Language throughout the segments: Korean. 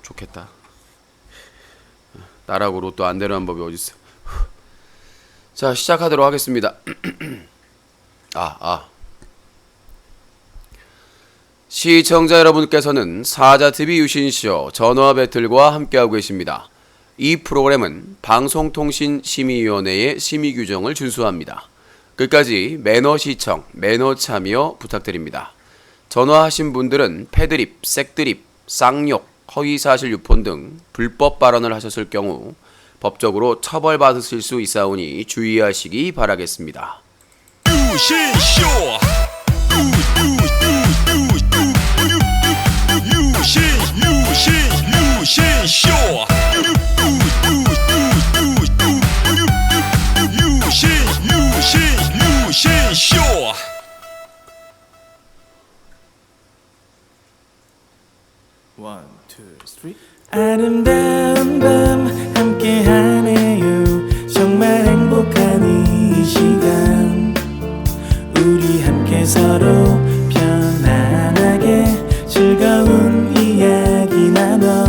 좋겠다. 나라고 로또 안 되는 법이 어딨어. 자, 시작하도록 하겠습니다. 시청자 여러분께서는 사자TV 유신쇼 전화 배틀과 함께하고 계십니다. 이 프로그램은 방송통신심의위원회의 심의 규정을 준수합니다. 끝까지 매너 시청, 매너 참여 부탁드립니다. 전화하신 분들은 패드립, 색드립, 쌍욕, 허위사실 유폰 등 불법 발언을 하셨을 경우 법적으로 처벌받으실 수 있사오니 주의하시기 바라겠습니다. One, two, three. 아름다운 밤 함께하네요. 정말 행복한 이 시간 우리 함께 서로 편안하게 즐거운 이야기 나눠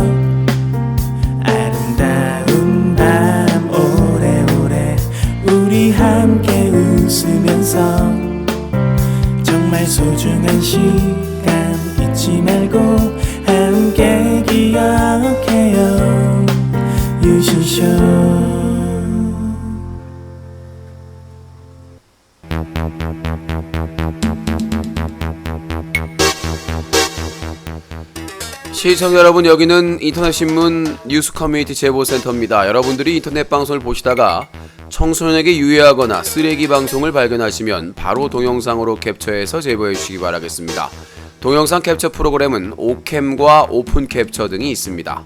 아름다운 밤 오래오래 우리 함께 웃으면서 정말 소중한 시간 잊지 말고 함께 기억해요 유신쇼. 시청자 여러분, 여기는 인터넷신문 뉴스 커뮤니티 제보센터입니다. 여러분들이 인터넷 방송을 보시다가 청소년에게 유해하거나 쓰레기 방송을 발견하시면 바로 동영상으로 캡처해서 제보해 주시기 바라겠습니다. 동영상 캡처 프로그램은 오캠과 오픈 캡처 등이 있습니다.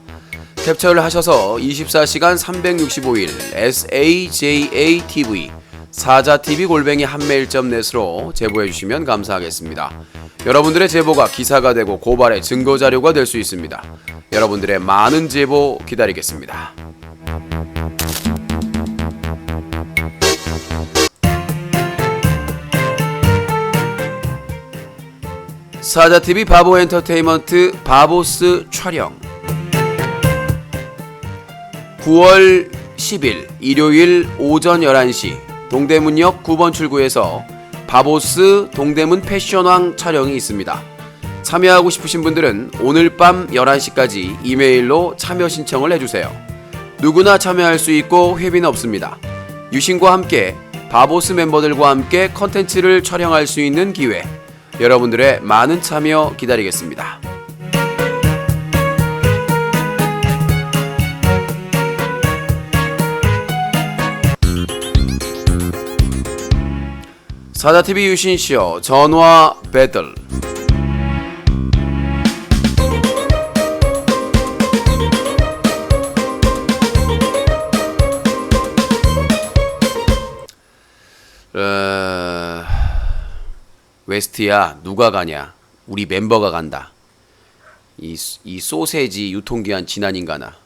캡처를 하셔서 24시간 365일 SAJATV 사자TV@한메일.net으로 제보해 주시면 감사하겠습니다. 여러분들의 제보가 기사가 되고 고발의 증거자료가 될 수 있습니다. 여러분들의 많은 제보 기다리겠습니다. 사자TV 바보 엔터테인먼트 바보스 촬영 9월 10일 일요일 오전 11시 동대문역 9번 출구에서 바보스 동대문 패션왕 촬영이 있습니다. 참여하고 싶으신 분들은 오늘 밤 11시까지 이메일로 참여 신청을 해주세요. 누구나 참여할 수 있고 회비는 없습니다. 유신과 함께 바보스 멤버들과 함께 컨텐츠를 촬영할 수 있는 기회, 여러분들의 많은 참여 기다리겠습니다. 사자TV 유신쇼 전화 배틀. 웨스트야, 누가 가냐? 우리 멤버가 간다. 이 소세지 유통기한 지난 인간아.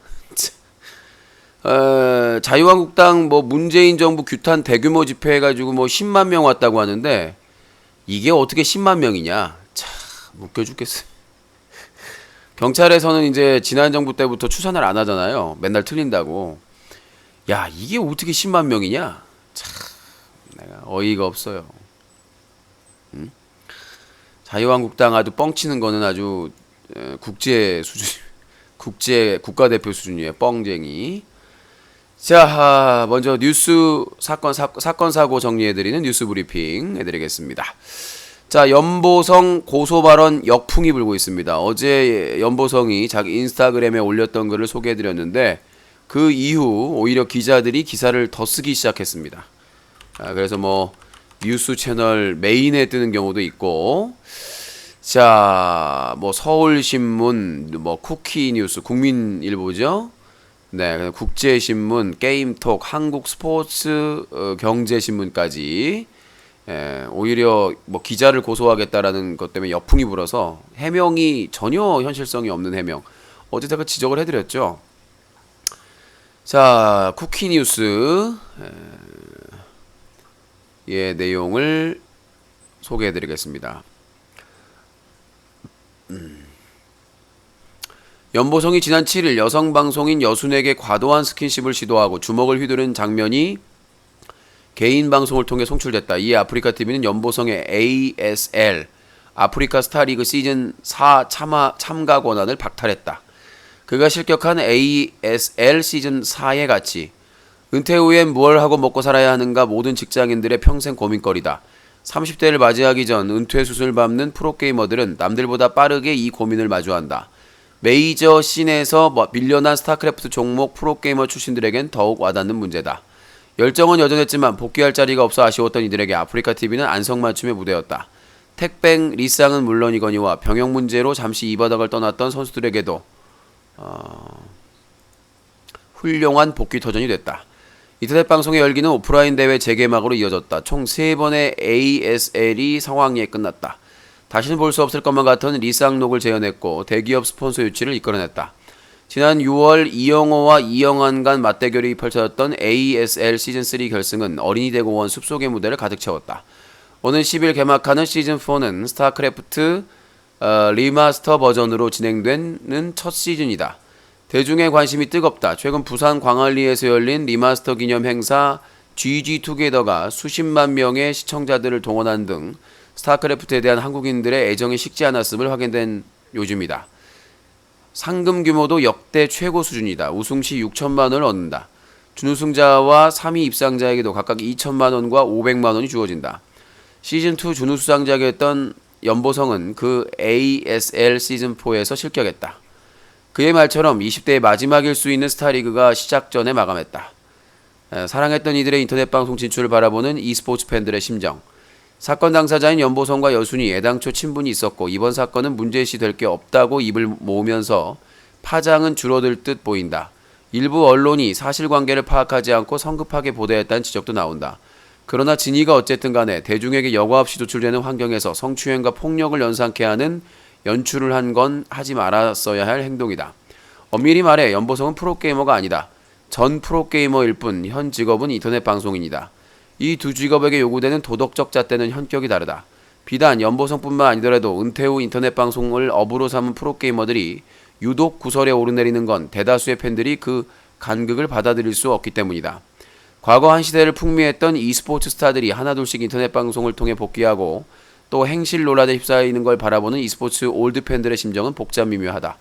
자유한국당 문재인 정부 규탄 대규모 집회 해가지고 10만 명 왔다고 하는데 이게 어떻게 10만 명이냐? 참 웃겨 죽겠어. 경찰에서는 이제 지난 정부 때부터 추산을 안 하잖아요. 맨날 틀린다고. 야, 이게 어떻게 10만 명이냐? 참 내가 어이가 없어요. 응? 자유한국당 아주 뻥치는 거는 아주 국제 수준, 국가대표 수준이에요. 뻥쟁이. 자, 먼저 뉴스 사건 사고 정리해드리는 뉴스 브리핑 해드리겠습니다. 자, 연보성 고소 발언 역풍이 불고 있습니다. 어제 연보성이 자기 인스타그램에 올렸던 글을 소개해드렸는데 그 이후 오히려 기자들이 기사를 더 쓰기 시작했습니다. 그래서 뉴스 채널 메인에 뜨는 경우도 있고, 자, 서울신문, 쿠키뉴스, 국민일보죠. 네, 국제신문, 게임톡, 한국스포츠, 경제신문까지 오히려 기자를 고소하겠다라는 것 때문에 역풍이 불어서 해명이 전혀 현실성이 없는 해명. 어제 제가 지적을 해드렸죠. 자, 쿠키뉴스 의 내용을 소개해드리겠습니다. 연보성이 지난 7일 여성 방송인 여순에게 과도한 스킨십을 시도하고 주먹을 휘두른 장면이 개인 방송을 통해 송출됐다. 이에 아프리카TV는 연보성의 ASL 아프리카 스타리그 시즌 4 참가 권한을 박탈했다. 그가 실격한 ASL 시즌 4의 가치. 은퇴 후엔 무얼 하고 먹고 살아야 하는가 모든 직장인들의 평생 고민거리다. 30대를 맞이하기 전 은퇴 수순을 밟는 프로게이머들은 남들보다 빠르게 이 고민을 마주한다. 메이저 씬에서 밀려난 스타크래프트 종목 프로게이머 출신들에겐 더욱 와닿는 문제다. 열정은 여전했지만 복귀할 자리가 없어 아쉬웠던 이들에게 아프리카TV는 안성맞춤의 무대였다. 택뱅 리쌍은 물론이거니와 병역 문제로 잠시 이 바닥을 떠났던 선수들에게도 훌륭한 복귀 터전이 됐다. 인터넷 방송의 열기는 오프라인 대회 재개막으로 이어졌다. 총 3번의 ASL이 성황리에 끝났다. 다시는 볼 수 없을 것만 같은 리쌍록을 재현했고 대기업 스폰서 유치를 이끌어냈다. 지난 6월 이영호와 이영환 간 맞대결이 펼쳐졌던 ASL 시즌3 결승은 어린이 대공원 숲속의 무대를 가득 채웠다. 오는 10일 개막하는 시즌4는 스타크래프트 리마스터 버전으로 진행되는 첫 시즌이다. 대중의 관심이 뜨겁다. 최근 부산 광안리에서 열린 리마스터 기념 행사 GG 투게더가 수십만 명의 시청자들을 동원한 등 스타크래프트에 대한 한국인들의 애정이 식지 않았음을 확인된 요즘이다. 상금 규모도 역대 최고 수준이다. 우승 시 6천만 원을 얻는다. 준우승자와 3위 입상자에게도 각각 2천만 원과 500만 원이 주어진다. 시즌2 준우수상자였던 연보성은 그 ASL 시즌4에서 실격했다. 그의 말처럼 20대의 마지막일 수 있는 스타리그가 시작 전에 마감했다. 사랑했던 이들의 인터넷 방송 진출을 바라보는 e스포츠 팬들의 심정. 사건 당사자인 연보성과 여순이 애당초 친분이 있었고 이번 사건은 문제시 될 게 없다고 입을 모으면서 파장은 줄어들 듯 보인다. 일부 언론이 사실관계를 파악하지 않고 성급하게 보도했다는 지적도 나온다. 그러나 진위가 어쨌든 간에 대중에게 여과 없이 노출되는 환경에서 성추행과 폭력을 연상케 하는 연출을 한 건 하지 말았어야 할 행동이다. 엄밀히 말해 연보성은 프로게이머가 아니다. 전 프로게이머일 뿐 현 직업은 인터넷 방송인이다. 이 두 직업에게 요구되는 도덕적 잣대는 현격이 다르다. 비단 연보성뿐만 아니더라도 은퇴 후 인터넷 방송을 업으로 삼은 프로게이머들이 유독 구설에 오르내리는 건 대다수의 팬들이 그 간극을 받아들일 수 없기 때문이다. 과거 한 시대를 풍미했던 e스포츠 스타들이 하나둘씩 인터넷 방송을 통해 복귀하고 또 행실 논란에 휩싸이는 걸 바라보는 e스포츠 올드 팬들의 심정은 복잡미묘하다.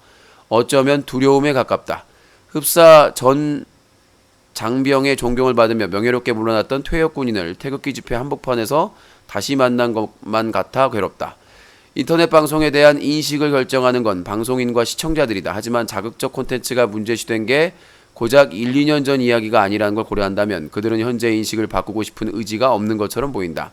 어쩌면 두려움에 가깝다. 흡사 전 장병의 존경을 받으며 명예롭게 물러났던 퇴역 군인을 태극기 집회 한복판에서 다시 만난 것만 같아 괴롭다. 인터넷 방송에 대한 인식을 결정하는 건 방송인과 시청자들이다. 하지만 자극적 콘텐츠가 문제시된 게 고작 1, 2년 전 이야기가 아니라는 걸 고려한다면 그들은 현재 인식을 바꾸고 싶은 의지가 없는 것처럼 보인다.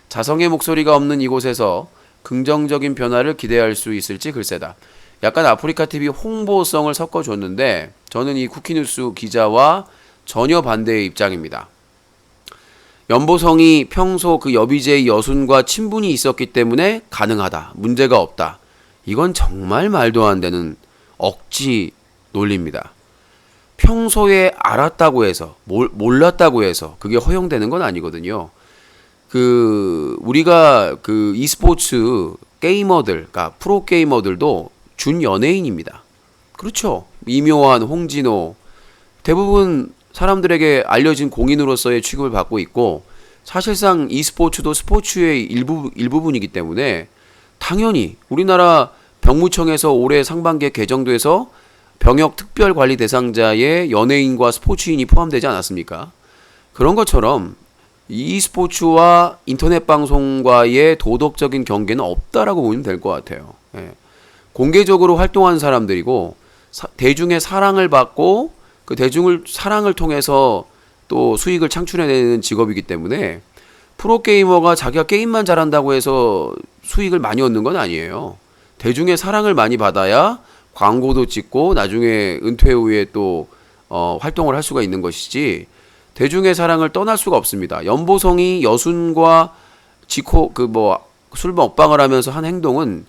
자성의 목소리가 없는 이곳에서 긍정적인 변화를 기대할 수 있을지 글쎄다. 약간 아프리카TV 홍보성을 섞어줬는데 저는 이 쿠키뉴스 기자와 전혀 반대의 입장입니다. 연보성이 평소 그 여비제이 여순과 친분이 있었기 때문에 가능하다. 문제가 없다. 이건 정말 말도 안 되는 억지 논리입니다. 평소에 알았다고 해서 몰랐다고 해서 그게 허용되는 건 아니거든요. 우리가 e스포츠 게이머들, 그러니까 프로 게이머들도 준 연예인입니다. 그렇죠. 이묘한, 홍진호 대부분 사람들에게 알려진 공인으로서의 취급을 받고 있고 사실상 e스포츠도 스포츠의 일부분이기 때문에 당연히 우리나라 병무청에서 올해 상반기에 개정돼서 병역 특별 관리 대상자에 연예인과 스포츠인이 포함되지 않았습니까? 그런 것처럼 e스포츠와 인터넷 방송과의 도덕적인 경계는 없다라고 보면 될 것 같아요. 예. 공개적으로 활동하는 사람들이고 대중의 사랑을 받고 그 대중을 사랑을 통해서 또 수익을 창출해내는 직업이기 때문에 프로게이머가 자기가 게임만 잘한다고 해서 수익을 많이 얻는 건 아니에요. 대중의 사랑을 많이 받아야 광고도 찍고 나중에 은퇴 후에 또 활동을 할 수가 있는 것이지 대중의 사랑을 떠날 수가 없습니다. 연보성이 여순과 술 먹방을 하면서 한 행동은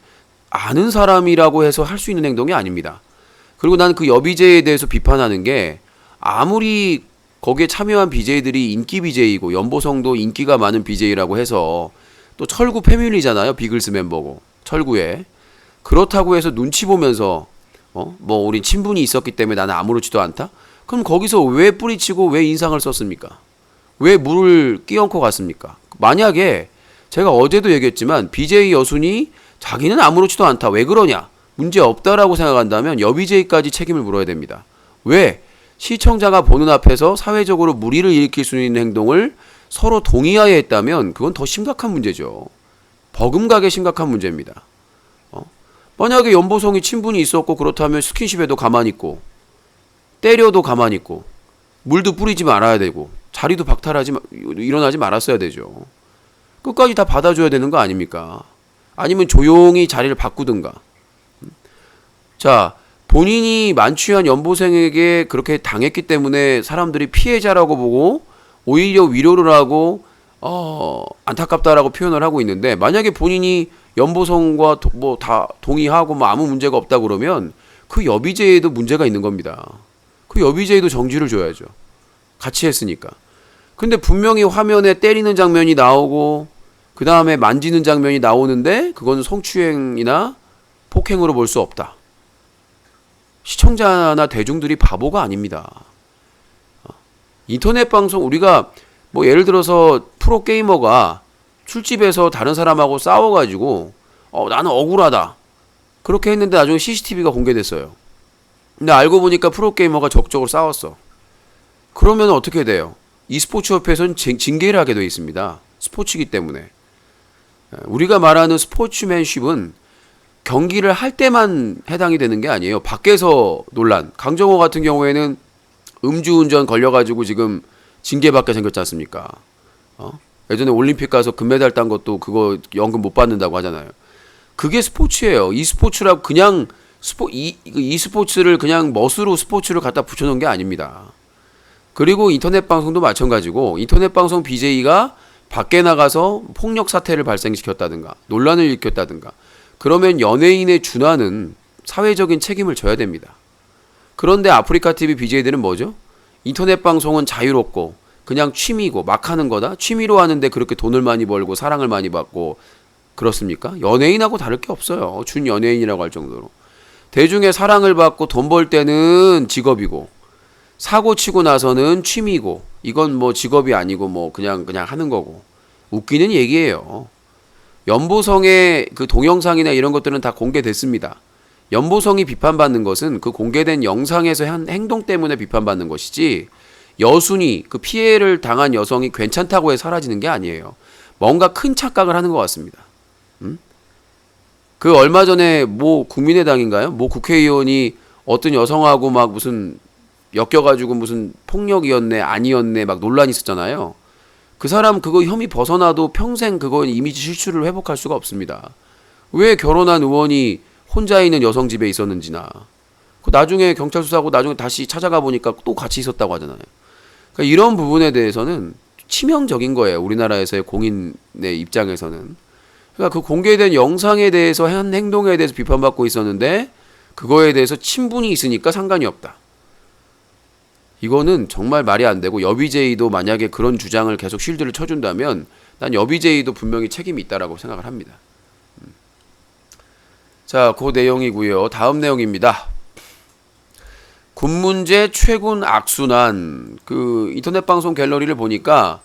아는 사람이라고 해서 할 수 있는 행동이 아닙니다. 그리고 난 그 여비제이에 대해서 비판하는 게 아무리 거기에 참여한 BJ들이 인기 BJ이고 연보성도 인기가 많은 BJ라고 해서 또 철구 패밀리잖아요. 비글스 멤버고 철구에 그렇다고 해서 눈치 보면서 뭐 우린 친분이 있었기 때문에 나는 아무렇지도 않다. 그럼 거기서 왜 뿌리치고 왜 인상을 썼습니까? 왜 물을 끼얹고 갔습니까? 만약에 제가 어제도 얘기했지만 BJ 여순이 자기는 아무렇지도 않다. 왜 그러냐? 문제 없다라고 생각한다면 여비제이까지 책임을 물어야 됩니다. 왜? 시청자가 보는 앞에서 사회적으로 물의를 일으킬 수 있는 행동을 서로 동의하에 했다면 그건 더 심각한 문제죠. 버금가게 심각한 문제입니다. 만약에 연보성이 친분이 있었고 그렇다면 스킨십에도 가만히 있고 때려도 가만히 있고 물도 뿌리지 말아야 되고 자리도 일어나지 말았어야 되죠. 끝까지 다 받아줘야 되는 거 아닙니까? 아니면 조용히 자리를 바꾸든가. 자, 본인이 만취한 연보생에게 그렇게 당했기 때문에 사람들이 피해자라고 보고 오히려 위로를 하고 안타깝다라고 표현을 하고 있는데, 만약에 본인이 연보성과 뭐 다 동의하고 뭐 아무 문제가 없다 그러면 그 여비제에도 문제가 있는 겁니다. 그 여비제에도 정지를 줘야죠. 같이 했으니까. 근데 분명히 화면에 때리는 장면이 나오고 그 다음에 만지는 장면이 나오는데 그건 성추행이나 폭행으로 볼 수 없다. 시청자나 대중들이 바보가 아닙니다. 인터넷 방송, 우리가 뭐 예를 들어서 프로게이머가 술집에서 다른 사람하고 싸워가지고 나는 억울하다 그렇게 했는데 나중에 CCTV가 공개됐어요. 근데 알고 보니까 프로게이머가 적극적으로 싸웠어. 그러면 어떻게 돼요? e스포츠 협회에서는 징계를 하게 되어 있습니다. 스포츠이기 때문에. 우리가 말하는 스포츠맨십은 경기를 할 때만 해당이 되는 게 아니에요. 밖에서 논란. 강정호 같은 경우에는 음주운전 걸려가지고 지금 징계받게 생겼지 않습니까? 예전에 올림픽 가서 금메달 딴 것도 그거 연금 못 받는다고 하잖아요. 그게 스포츠예요. e스포츠라고 그냥 e스포츠를 그냥 멋으로 스포츠를 갖다 붙여놓은 게 아닙니다. 그리고 인터넷 방송도 마찬가지고, 인터넷 방송 BJ가 밖에 나가서 폭력 사태를 발생시켰다든가 논란을 일으켰다든가 그러면 연예인의 준하는 사회적인 책임을 져야 됩니다. 그런데 아프리카TV BJ들은 뭐죠? 인터넷 방송은 자유롭고 그냥 취미고 막 하는 거다. 취미로 하는데 그렇게 돈을 많이 벌고 사랑을 많이 받고 그렇습니까? 연예인하고 다를 게 없어요. 준 연예인이라고 할 정도로. 대중의 사랑을 받고 돈 벌 때는 직업이고 사고 치고 나서는 취미고, 이건 뭐 직업이 아니고 뭐 그냥 하는 거고. 웃기는 얘기예요. 연보성의 그 동영상이나 이런 것들은 다 공개됐습니다. 연보성이 비판받는 것은 그 공개된 영상에서 한 행동 때문에 비판받는 것이지, 여순이 그 피해를 당한 여성이 괜찮다고 해 사라지는 게 아니에요. 뭔가 큰 착각을 하는 것 같습니다. 그 얼마 전에 뭐 국민의당인가요? 뭐 국회의원이 어떤 여성하고 막 무슨 엮여가지고 무슨 폭력이었네 아니었네 막 논란이 있었잖아요. 그 사람 그거 혐의 벗어나도 평생 그거 이미지 실추를 회복할 수가 없습니다. 왜 결혼한 의원이 혼자 있는 여성 집에 있었는지나, 그 나중에 경찰 수사하고 나중에 다시 찾아가 보니까 또 같이 있었다고 하잖아요. 그러니까 이런 부분에 대해서는 치명적인 거예요. 우리나라에서의 공인의 입장에서는. 그러니까 그 공개된 영상에 대해서 한 행동에 대해서 비판받고 있었는데 그거에 대해서 친분이 있으니까 상관이 없다. 이거는 정말 말이 안 되고, 여비제이도 만약에 그런 주장을 계속 쉴드를 쳐준다면 난 여비제이도 분명히 책임이 있다라고 생각을 합니다. 자, 그 내용이고요. 다음 내용입니다. 군문제 최군 악순환. 그 인터넷 방송 갤러리를 보니까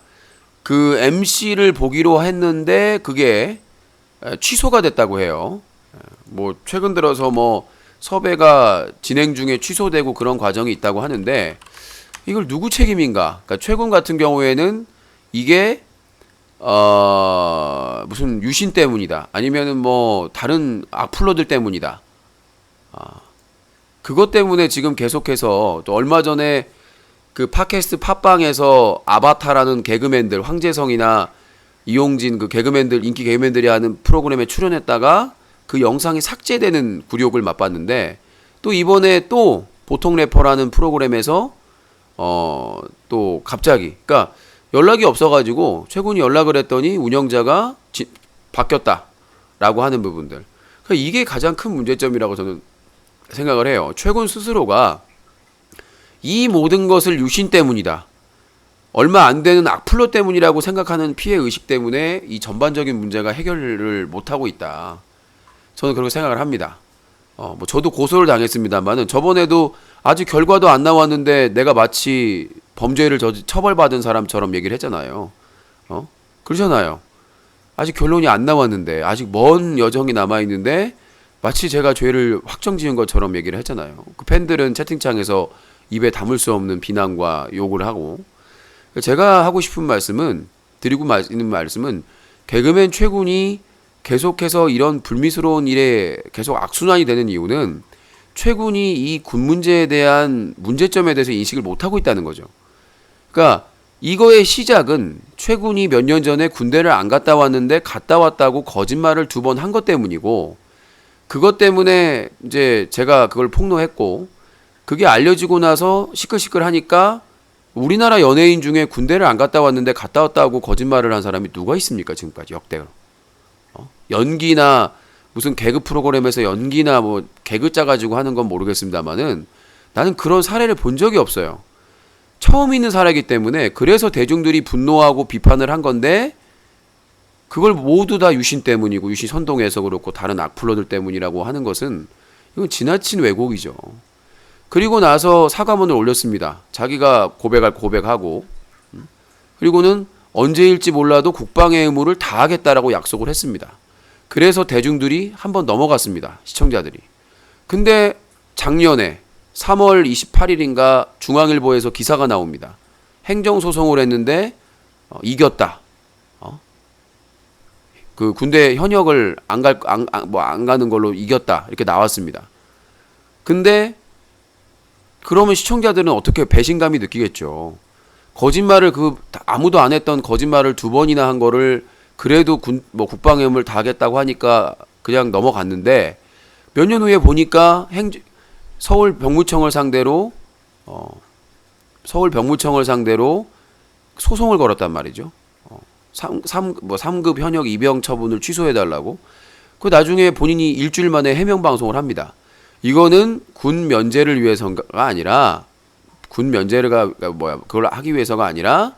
그 MC를 보기로 했는데 그게 취소가 됐다고 해요. 뭐 최근 들어서 뭐 섭외가 진행 중에 취소되고 그런 과정이 있다고 하는데, 이걸 누구 책임인가? 그러니까 최군 같은 경우에는 이게 무슨 유신 때문이다, 아니면은 뭐 다른 악플러들 때문이다. 그것 때문에 지금 계속해서, 또 얼마 전에 그 팟캐스트 팟빵에서 아바타라는 개그맨들, 황재성이나 이용진 그 개그맨들, 인기 개그맨들이 하는 프로그램에 출연했다가 그 영상이 삭제되는 굴욕을 맛봤는데, 또 이번에 또 보통 래퍼라는 프로그램에서 또 갑자기, 그러니까 연락이 없어가지고 최군이 연락을 했더니 운영자가 바뀌었다라고 하는 부분들. 그러니까 이게 가장 큰 문제점이라고 저는 생각을 해요. 최군 스스로가 이 모든 것을 유신 때문이다, 얼마 안 되는 악플러 때문이라고 생각하는 피해 의식 때문에 이 전반적인 문제가 해결을 못하고 있다. 저는 그렇게 생각을 합니다. 뭐 저도 고소를 당했습니다만은 저번에도 아직 결과도 안 나왔는데 내가 마치 범죄를 처벌받은 사람처럼 얘기를 했잖아요. 그러잖아요. 아직 결론이 안 나왔는데 아직 먼 여정이 남아 있는데 마치 제가 죄를 확정지은 것처럼 얘기를 했잖아요. 그 팬들은 채팅창에서 입에 담을 수 없는 비난과 욕을 하고, 제가 하고 싶은 말씀은, 드리고 있는 말씀은, 개그맨 최군이 계속해서 이런 불미스러운 일에 계속 악순환이 되는 이유는 최군이 이 군 문제에 대한 문제점에 대해서 인식을 못하고 있다는 거죠. 그러니까 이거의 시작은 최군이 몇 년 전에 군대를 안 갔다 왔는데 갔다 왔다고 거짓말을 2번 한 것 때문이고, 그것 때문에 이제 제가 그걸 폭로했고, 그게 알려지고 나서 시끌시끌하니까 우리나라 연예인 중에 군대를 안 갔다 왔는데 갔다 왔다고 거짓말을 한 사람이 누가 있습니까? 지금까지 역대로. 연기나 무슨 개그 프로그램에서 연기나 뭐 개그 짜가지고 하는 건 모르겠습니다만은 나는 그런 사례를 본 적이 없어요. 처음 있는 사례이기 때문에 그래서 대중들이 분노하고 비판을 한 건데, 그걸 모두 다 유신 때문이고 유신 선동해서 그렇고 다른 악플러들 때문이라고 하는 것은 이건 지나친 왜곡이죠. 그리고 나서 사과문을 올렸습니다. 자기가 고백하고, 그리고는 언제일지 몰라도 국방의 의무를 다하겠다라고 약속을 했습니다. 그래서 대중들이 한번 넘어갔습니다. 시청자들이. 근데 작년에 3월 28일인가 중앙일보에서 기사가 나옵니다. 행정소송을 했는데 이겼다. 그 군대 현역을 안 가는 걸로 이겼다. 이렇게 나왔습니다. 근데 그러면 시청자들은 어떻게 배신감이 느끼겠죠. 거짓말을 아무도 안 했던 거짓말을 2번이나 한 거를 그래도 국방의 의무를 다하겠다고 하니까 그냥 넘어갔는데, 몇 년 후에 보니까 서울 병무청을 상대로 소송을 걸었단 말이죠. 3급 현역 입영 처분을 취소해달라고. 그 나중에 본인이 일주일 만에 해명 방송을 합니다. 이거는 군 면제를 위해서가 아니라, 그걸 하기 위해서가 아니라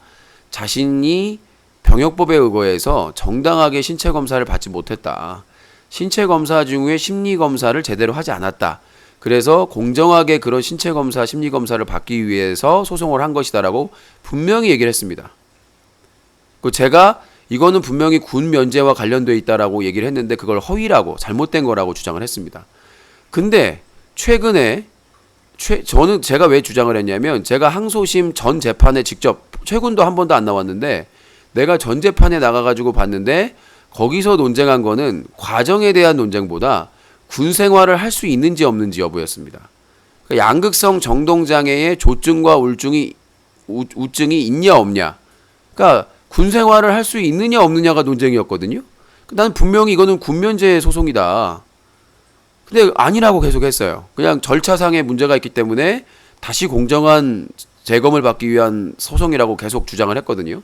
자신이 병역법에 의거해서 정당하게 신체 검사를 받지 못했다. 신체 검사 중에 심리 검사를 제대로 하지 않았다. 그래서 공정하게 그런 신체 검사, 심리 검사를 받기 위해서 소송을 한 것이다라고 분명히 얘기를 했습니다. 제가 이거는 분명히 군 면제와 관련돼 있다라고 얘기를 했는데 그걸 허위라고, 잘못된 거라고 주장을 했습니다. 근데 최근에 제가 왜 주장을 했냐면, 제가 항소심 전 재판에 직접, 최근도 한 번도 안 나왔는데 내가 전 재판에 나가가지고 봤는데, 거기서 논쟁한 거는 과정에 대한 논쟁보다 군 생활을 할 수 있는지 없는지 여부였습니다. 그러니까 양극성 정동장애의 조증과 우증이 있냐 없냐, 그러니까 군 생활을 할 수 있느냐 없느냐가 논쟁이었거든요. 난 분명히 이거는 군면제 소송이다. 근데 아니라고 계속했어요. 그냥 절차상의 문제가 있기 때문에 다시 공정한 재검을 받기 위한 소송이라고 계속 주장을 했거든요.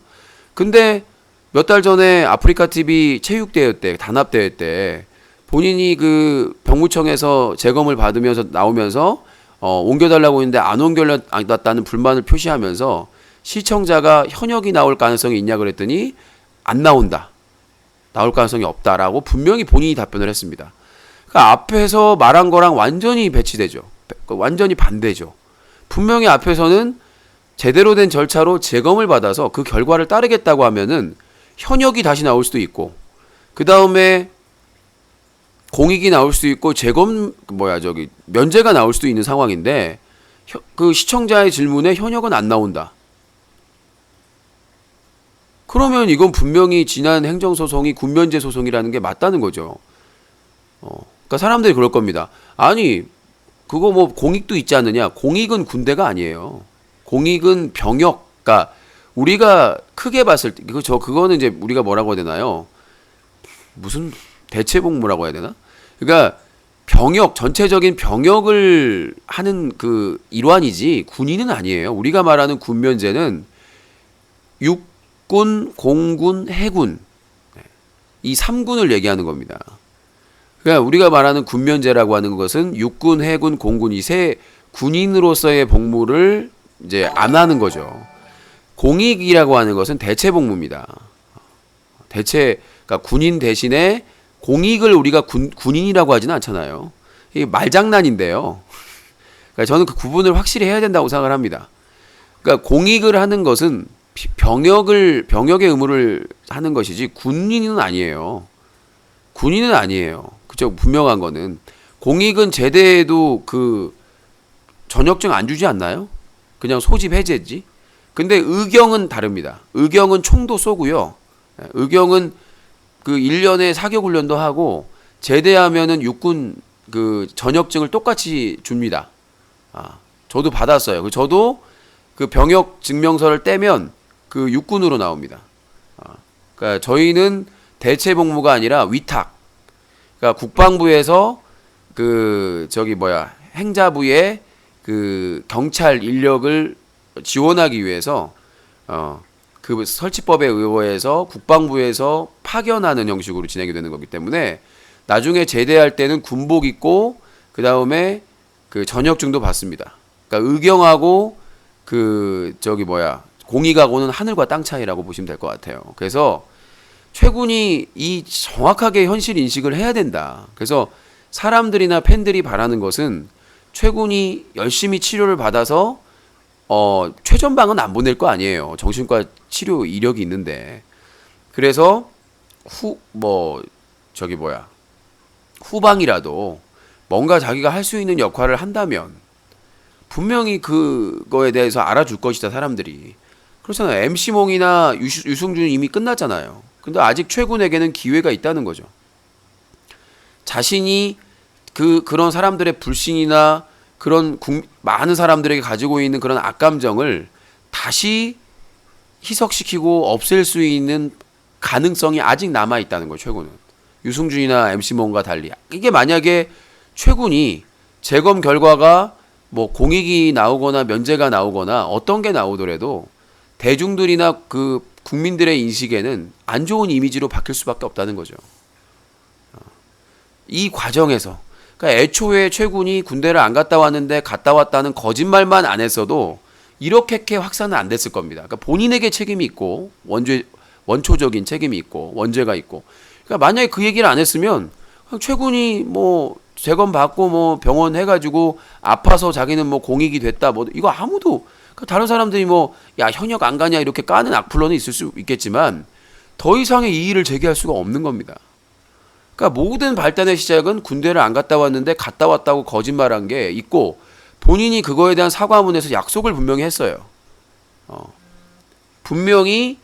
근데 몇 달 전에 아프리카 TV 체육대회 때, 단합대회 때 본인이 그 병무청에서 재검을 받으면서 나오면서 옮겨달라고 했는데 안 옮겨달았다는 불만을 표시하면서 시청자가 현역이 나올 가능성이 있냐 그랬더니 안 나온다. 나올 가능성이 없다라고 분명히 본인이 답변을 했습니다. 그러니까 앞에서 말한 거랑 완전히 배치되죠. 완전히 반대죠. 분명히 앞에서는 제대로 된 절차로 재검을 받아서 그 결과를 따르겠다고 하면은 현역이 다시 나올 수도 있고, 그 다음에 공익이 나올 수도 있고, 면제가 나올 수도 있는 상황인데, 그 시청자의 질문에 현역은 안 나온다. 그러면 이건 분명히 지난 행정소송이 군면제 소송이라는 게 맞다는 거죠. 그러니까 사람들이 그럴 겁니다. 아니, 그거 공익도 있지 않느냐? 공익은 군대가 아니에요. 공익은 병역. 그러니까 우리가 크게 봤을 때, 그거는 이제 우리가 뭐라고 해야 되나요? 무슨 대체복무라고 해야 되나? 그러니까 병역, 전체적인 병역을 하는 그 일환이지 군인은 아니에요. 우리가 말하는 군면제는 육군, 공군, 해군, 이 3군을 얘기하는 겁니다. 그러니까 우리가 말하는 군면제라고 하는 것은 육군, 해군, 공군, 이 세 군인으로서의 복무를 이제 안 하는 거죠. 공익이라고 하는 것은 대체복무입니다. 그러니까 군인 대신에 공익을 우리가 군인이라고 하지는 않잖아요. 이게 말장난인데요. 그러니까 저는 그 구분을 확실히 해야 된다고 생각을 합니다. 그러니까 공익을 하는 것은 병역의 의무를 하는 것이지 군인은 아니에요. 군인은 아니에요. 그죠? 분명한 거는 공익은 제대에도 그 전역증 안 주지 않나요? 그냥 소집 해제지. 근데 의경은 다릅니다. 의경은 총도 쏘고요. 의경은 그 1년에 사격 훈련도 하고 제대하면은 육군 그 전역증을 똑같이 줍니다. 저도 받았어요. 저도 그 병역 증명서를 떼면 그 육군으로 나옵니다. 그러니까 저희는 대체 복무가 아니라 위탁. 그러니까 국방부에서 그 행자부에 그 경찰 인력을 지원하기 위해서 그 설치법에 의거해서 국방부에서 파견하는 형식으로 진행이 되는 거기 때문에 나중에 제대할 때는 군복 입고 그 다음에 그 전역증도 받습니다. 그러니까 의경하고 공익하고는 하늘과 땅 차이라고 보시면 될 것 같아요. 그래서 최군이 이 정확하게 현실 인식을 해야 된다. 그래서 사람들이나 팬들이 바라는 것은 최군이 열심히 치료를 받아서 최전방은 안 보낼 거 아니에요. 정신과 치료 이력이 있는데. 그래서 후방이라도 뭔가 자기가 할 수 있는 역할을 한다면 분명히 그거에 대해서 알아줄 것이다, 사람들이. 그렇잖아요. MC몽이나 유승준은 이미 끝났잖아요. 근데 아직 최군에게는 기회가 있다는 거죠. 자신이 그런 사람들의 불신이나 그런 많은 사람들에게 가지고 있는 그런 악감정을 다시 희석시키고 없앨 수 있는 가능성이 아직 남아 있다는 거예요. 최군은 유승준이나 MC몽과 달리. 이게 만약에 최군이 재검 결과가 뭐 공익이 나오거나 면제가 나오거나 어떤 게 나오더라도 대중들이나 그 국민들의 인식에는 안 좋은 이미지로 바뀔 수밖에 없다는 거죠. 이 과정에서 그러니까 애초에 최군이 군대를 안 갔다 왔는데 갔다 왔다는 거짓말만 안 했어도 이렇게 확산은 안 됐을 겁니다. 그러니까 본인에게 책임이 있고 원초적인 책임이 있고 원죄가 있고. 그러니까 만약에 그 얘기를 안 했으면 최군이 뭐 재검 받고 뭐 병원 해가지고 아파서 자기는 뭐 공익이 됐다 뭐 이거 아무도 그러니까 다른 사람들이 뭐 야 현역 안 가냐 이렇게 까는 악플러는 있을 수 있겠지만 더 이상의 이의를 제기할 수가 없는 겁니다. 그러니까 모든 발단의 시작은 군대를 안 갔다 왔는데 갔다 왔다고 거짓말한 게 있고 본인이 그거에 대한 사과문에서 약속을 분명히 했어요. 분명히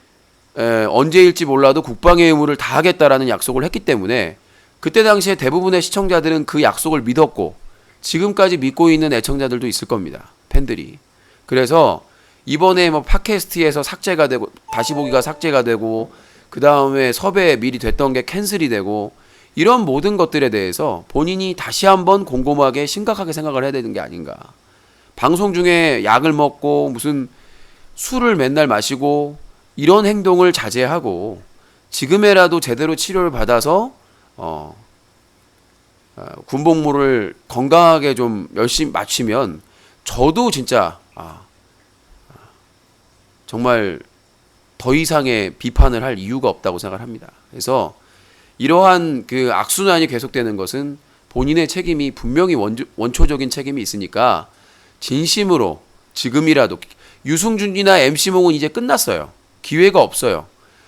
언제일지 몰라도 국방의 의무를 다하겠다라는 약속을 했기 때문에 그때 당시에 대부분의 시청자들은 그 약속을 믿었고 지금까지 믿고 있는 애청자들도 있을 겁니다. 팬들이. 그래서 이번에 뭐 팟캐스트에서 삭제가 되고 다시 보기가 삭제가 되고 그 다음에 섭외 미리 됐던 게 캔슬이 되고 이런 모든 것들에 대해서 본인이 다시 한번 곰곰하게 심각하게 생각을 해야 되는 게 아닌가. 방송 중에 약을 먹고 무슨 술을 맨날 마시고 이런 행동을 자제하고 지금에라도 제대로 치료를 받아서 군복무를 건강하게 좀 열심히 마치면 저도 진짜 정말 더 이상의 비판을 할 이유가 없다고 생각을 합니다. 그래서 이러한 그 악순환이 계속되는 것은 본인의 책임이 분명히 원초적인 책임이 있으니까 진심으로 지금이라도 유승준이나 MC몽은 이제 끝났어요. 기회가 없어요.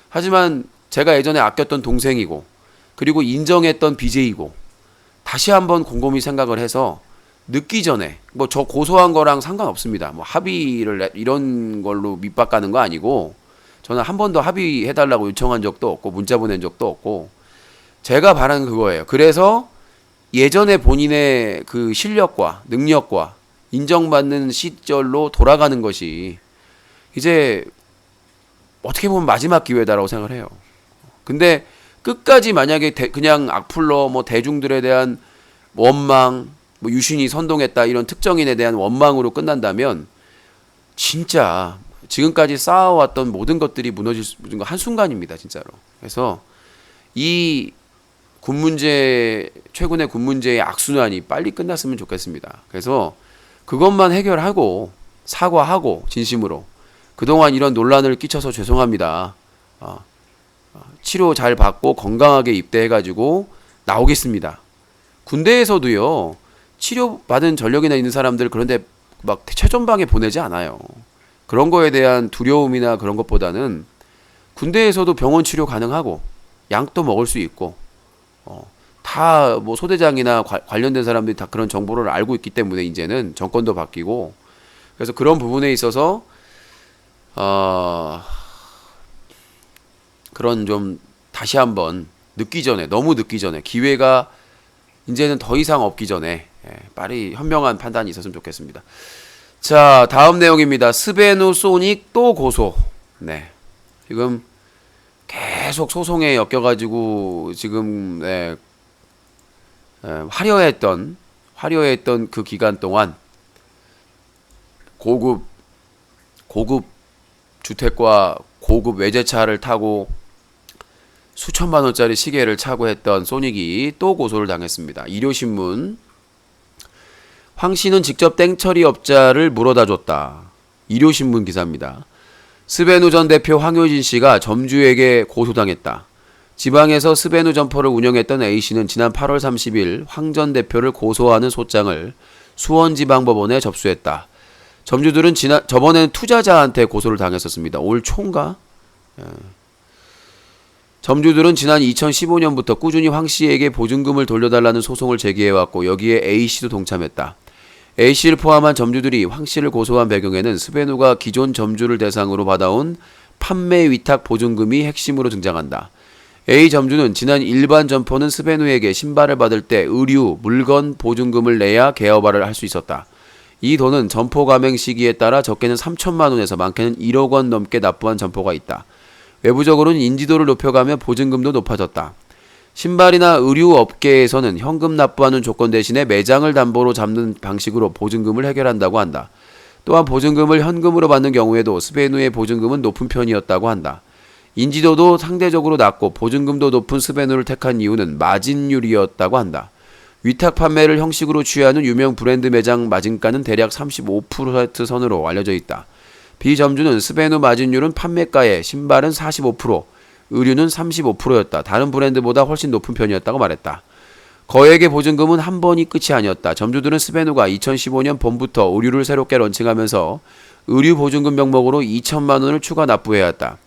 하지만 제가 예전에 아꼈던 동생이고 그리고 인정했던 BJ이고 다시 한번 곰곰이 생각을 해서 늦기 전에 뭐 저 고소한 거랑 상관없습니다. 뭐 합의를 이런 걸로 밑밥 가는 거 아니고 저는 한 번도 합의해달라고 요청한 적도 없고 문자 보낸 적도 없고 제가 바라는 그거예요. 그래서 예전에 본인의 그 실력과 능력과 인정받는 시절로 돌아가는 것이 이제 어떻게 보면 마지막 기회다라고 생각을 해요. 근데 끝까지 만약에 그냥 악플러 뭐 대중들에 대한 원망 뭐 유신이 선동했다 이런 특정인에 대한 원망으로 끝난다면 진짜 지금까지 쌓아왔던 모든 것들이 무너질 한순간입니다. 진짜로. 그래서 이 최근의 군 문제의 악순환이 빨리 끝났으면 좋겠습니다. 그래서 그것만 해결하고 사과하고 진심으로 그동안 이런 논란을 끼쳐서 죄송합니다. 치료 잘 받고 건강하게 입대해가지고 나오겠습니다. 군대에서도요. 치료받은 전력이나 있는 사람들 그런데 막 최전방에 보내지 않아요. 그런 거에 대한 두려움이나 그런 것보다는 군대에서도 병원 치료 가능하고 약도 먹을 수 있고 다 뭐 소대장이나 관련된 사람들이 다 그런 정보를 알고 있기 때문에 이제는 정권도 바뀌고 그래서 그런 부분에 있어서 그런 좀 다시 한번 너무 늦기 전에 기회가 이제는 더 이상 없기 전에 빨리 현명한 판단이 있었으면 좋겠습니다. 자, 다음 내용입니다. 스베누 소닉 또 고소. 네, 지금 계속 소송에 엮여가지고 지금 화려했던 그 기간 동안 고급 주택과 고급 외제차를 타고 수천만 원짜리 시계를 차고 했던 소닉이 또 고소를 당했습니다. 일요신문 황 씨는 직접 땡처리 업자를 물어다 줬다. 일요신문 기사입니다. 스베누 전 대표 황효진 씨가 점주에게 고소당했다. 지방에서 스베누 점포를 운영했던 A 씨는 지난 8월 30일 황 전 대표를 고소하는 소장을 수원지방법원에 접수했다. 점주들은 저번에는 투자자한테 고소를 당했었습니다. 올 초인가? 점주들은 지난 2015년부터 꾸준히 황 씨에게 보증금을 돌려달라는 소송을 제기해왔고 여기에 A 씨도 동참했다. A 씨를 포함한 점주들이 황 씨를 고소한 배경에는 스베누가 기존 점주를 대상으로 받아온 판매 위탁 보증금이 핵심으로 등장한다. A 점주는 지난 일반 점포는 스베누에게 신발을 받을 때 의류, 물건 보증금을 내야 개업화를 할 수 있었다. 이 돈은 점포 가맹 시기에 따라 적게는 3천만 원에서 많게는 1억 원 넘게 납부한 점포가 있다. 외부적으로는 인지도를 높여가며 보증금도 높아졌다. 신발이나 의류 업계에서는 현금 납부하는 조건 대신에 매장을 담보로 잡는 방식으로 보증금을 해결한다고 한다. 또한 보증금을 현금으로 받는 경우에도 스베누의 보증금은 높은 편이었다고 한다. 인지도도 상대적으로 낮고 보증금도 높은 스베누를 택한 이유는 마진율이었다고 한다. 위탁 판매를 형식으로 취하는 유명 브랜드 매장 마진가는 대략 35% 선으로 알려져 있다. 비점주는 스베누 마진율은 판매가에 신발은 45%, 의류는 35%였다. 다른 브랜드보다 훨씬 높은 편이었다고 말했다. 거액의 보증금은 한 번이 끝이 아니었다. 점주들은 스베누가 2015년 봄부터 의류를 새롭게 런칭하면서 의류 보증금 명목으로 2천만 원을 추가 납부해야 했다.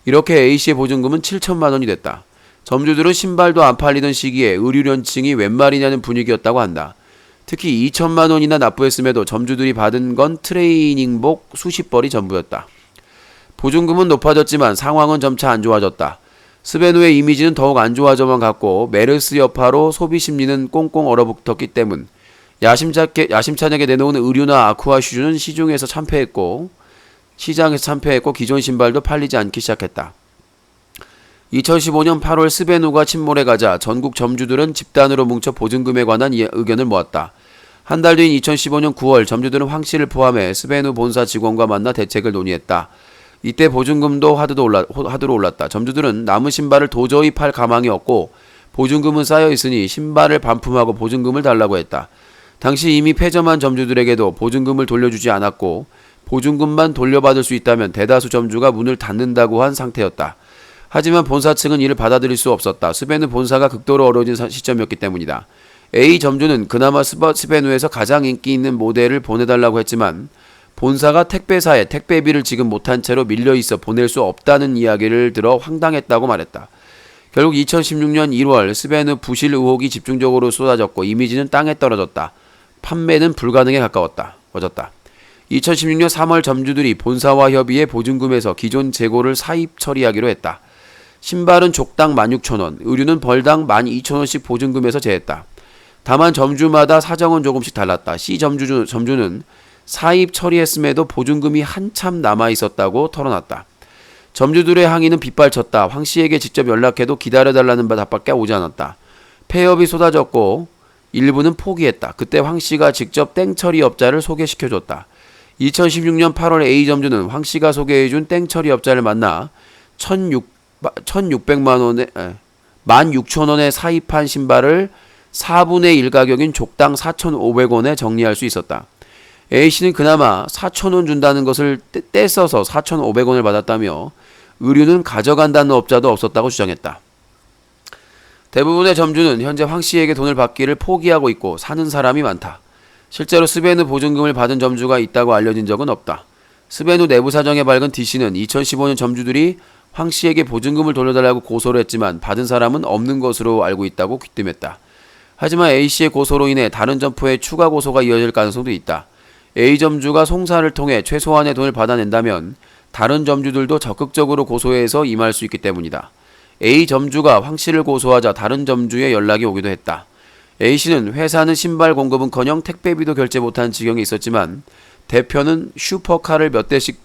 이렇게 A씨의 보증금은 7천만 원이 됐다. 점주들은 신발도 안 팔리던 시기에 의류 런칭이 웬 말이냐는 분위기였다고 한다. 특히 2천만 원이나 납부했음에도 점주들이 받은 건 트레이닝복 수십 벌이 전부였다. 보증금은 높아졌지만 상황은 점차 안 좋아졌다. 스베누의 이미지는 더욱 안 좋아져만 갔고 메르스 여파로 소비 심리는 꽁꽁 얼어붙었기 때문 야심차게 내놓은 의류나 아쿠아 슈즈는 시장에서 참패했고 기존 신발도 팔리지 않기 시작했다. 2015년 8월 스베누가 침몰해 가자 전국 점주들은 집단으로 뭉쳐 보증금에 관한 의견을 모았다. 한 달 뒤인 2015년 9월 점주들은 황 씨를 포함해 스베누 본사 직원과 만나 대책을 논의했다. 이때 보증금도 하드로 올랐다. 점주들은 남은 신발을 도저히 팔 가망이 없고 보증금은 쌓여 있으니 신발을 반품하고 보증금을 달라고 했다. 당시 이미 폐점한 점주들에게도 보증금을 돌려주지 않았고 보증금만 돌려받을 수 있다면 대다수 점주가 문을 닫는다고 한 상태였다. 하지만 본사 측은 이를 받아들일 수 없었다. 스베누 본사가 극도로 어려워진 시점이었기 때문이다. A 점주는 그나마 스베누에서 가장 인기 있는 모델을 보내달라고 했지만 본사가 택배사에 택배비를 지급 못한 채로 밀려있어 보낼 수 없다는 이야기를 들어 황당했다고 말했다. 결국 2016년 1월 스베누 부실 의혹이 집중적으로 쏟아졌고 이미지는 땅에 떨어졌다. 판매는 불가능에 가까워졌다. 2016년 3월 점주들이 본사와 협의해 보증금에서 기존 재고를 사입 처리하기로 했다. 신발은 족당 16,000원, 의류는 벌당 12,000원씩 보증금에서 제했다. 다만 점주마다 사정은 조금씩 달랐다. C 점주는 사입 처리했음에도 보증금이 한참 남아있었다고 털어놨다. 점주들의 항의는 빗발쳤다. 황 씨에게 직접 연락해도 기다려달라는 답밖에 오지 않았다. 폐업이 쏟아졌고 일부는 포기했다. 그때 황 씨가 직접 땡처리 업자를 소개시켜줬다. 2016년 8월 A 점주는 황 씨가 소개해준 땡처리 업자를 만나 16,000원에 사입한 신발을 4분의 1 가격인 족당 4,500원에 정리할 수 있었다. A씨는 그나마 4,000원 준다는 것을 떼써서 4,500원을 받았다며 의류는 가져간다는 업자도 없었다고 주장했다. 대부분의 점주는 현재 황 씨에게 돈을 받기를 포기하고 있고 사는 사람이 많다. 실제로 스베누 보증금을 받은 점주가 있다고 알려진 적은 없다. 스베누 내부 사정에 밝은 D씨는 2015년 점주들이 황 씨에게 보증금을 돌려달라고 고소를 했지만 받은 사람은 없는 것으로 알고 있다고 귀띔했다. 하지만 A씨의 고소로 인해 다른 점포에 추가 고소가 이어질 가능성도 있다. A 점주가 송사를 통해 최소한의 돈을 받아낸다면 다른 점주들도 적극적으로 고소해서 임할 수 있기 때문이다. A 점주가 황 씨를 고소하자 다른 점주의 연락이 오기도 했다. A씨는 회사는 신발 공급은커녕 택배비도 결제 못하는 지경에 있었지만 대표는 슈퍼카를 몇 대씩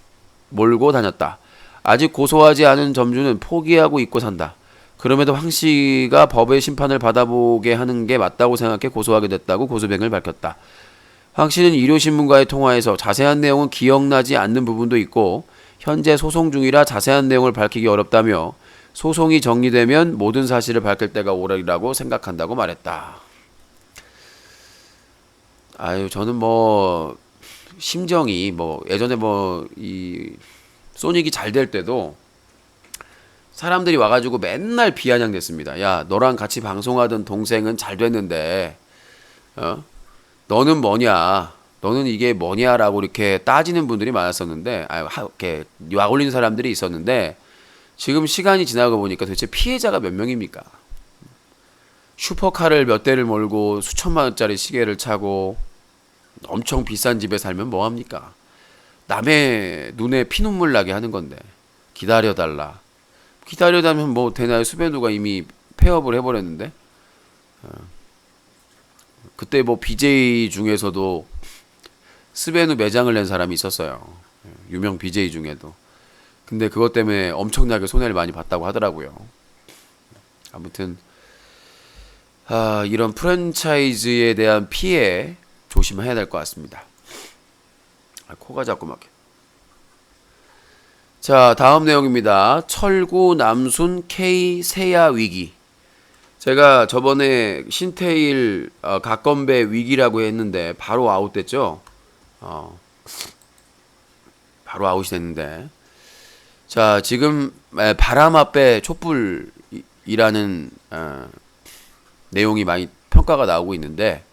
몰고 다녔다. 아직 고소하지 않은 점주는 포기하고 잊고 산다. 그럼에도 황 씨가 법의 심판을 받아보게 하는 게 맞다고 생각해 고소하게 됐다고 고소백을 밝혔다. 황 씨는 일요신문과의 통화에서 자세한 내용은 기억나지 않는 부분도 있고 현재 소송 중이라 자세한 내용을 밝히기 어렵다며 소송이 정리되면 모든 사실을 밝힐 때가 오리라고 생각한다고 말했다. 아유, 저는 뭐 심정이 뭐 예전에 뭐 이 소닉이 잘 될 때도 사람들이 와가지고 맨날 비아냥댔습니다. 야, 너랑 같이 방송하던 동생은 잘 됐는데 너는 뭐냐? 너는 이게 뭐냐라고 이렇게 따지는 분들이 많았었는데, 이렇게 약 올리는 사람들이 있었는데, 지금 시간이 지나고 보니까 도대체 피해자가 몇 명입니까? 슈퍼카를 몇 대를 몰고 수천만 원짜리 시계를 차고 엄청 비싼 집에 살면 뭐합니까? 남의 눈에 피눈물 나게 하는 건데 기다려달라. 기다려달면 뭐 되나요? 스베누가 이미 폐업을 해버렸는데. 그때 뭐 BJ 중에서도 스베누 매장을 낸 사람이 있었어요. 유명 BJ 중에도. 근데 그것 때문에 엄청나게 손해를 많이 봤다고 하더라고요. 아무튼 이런 프랜차이즈에 대한 피해 조심해야 될 것 같습니다. 코가 자꾸 막혀. 자, 다음 내용입니다. 철구 남순 K 세야 위기. 제가 저번에 신테일 가건배 위기라고 했는데 바로 아웃됐죠. 바로 아웃이 됐는데, 자, 지금 바람 앞에 촛불이라는 내용이 많이 평가가 나오고 있는데,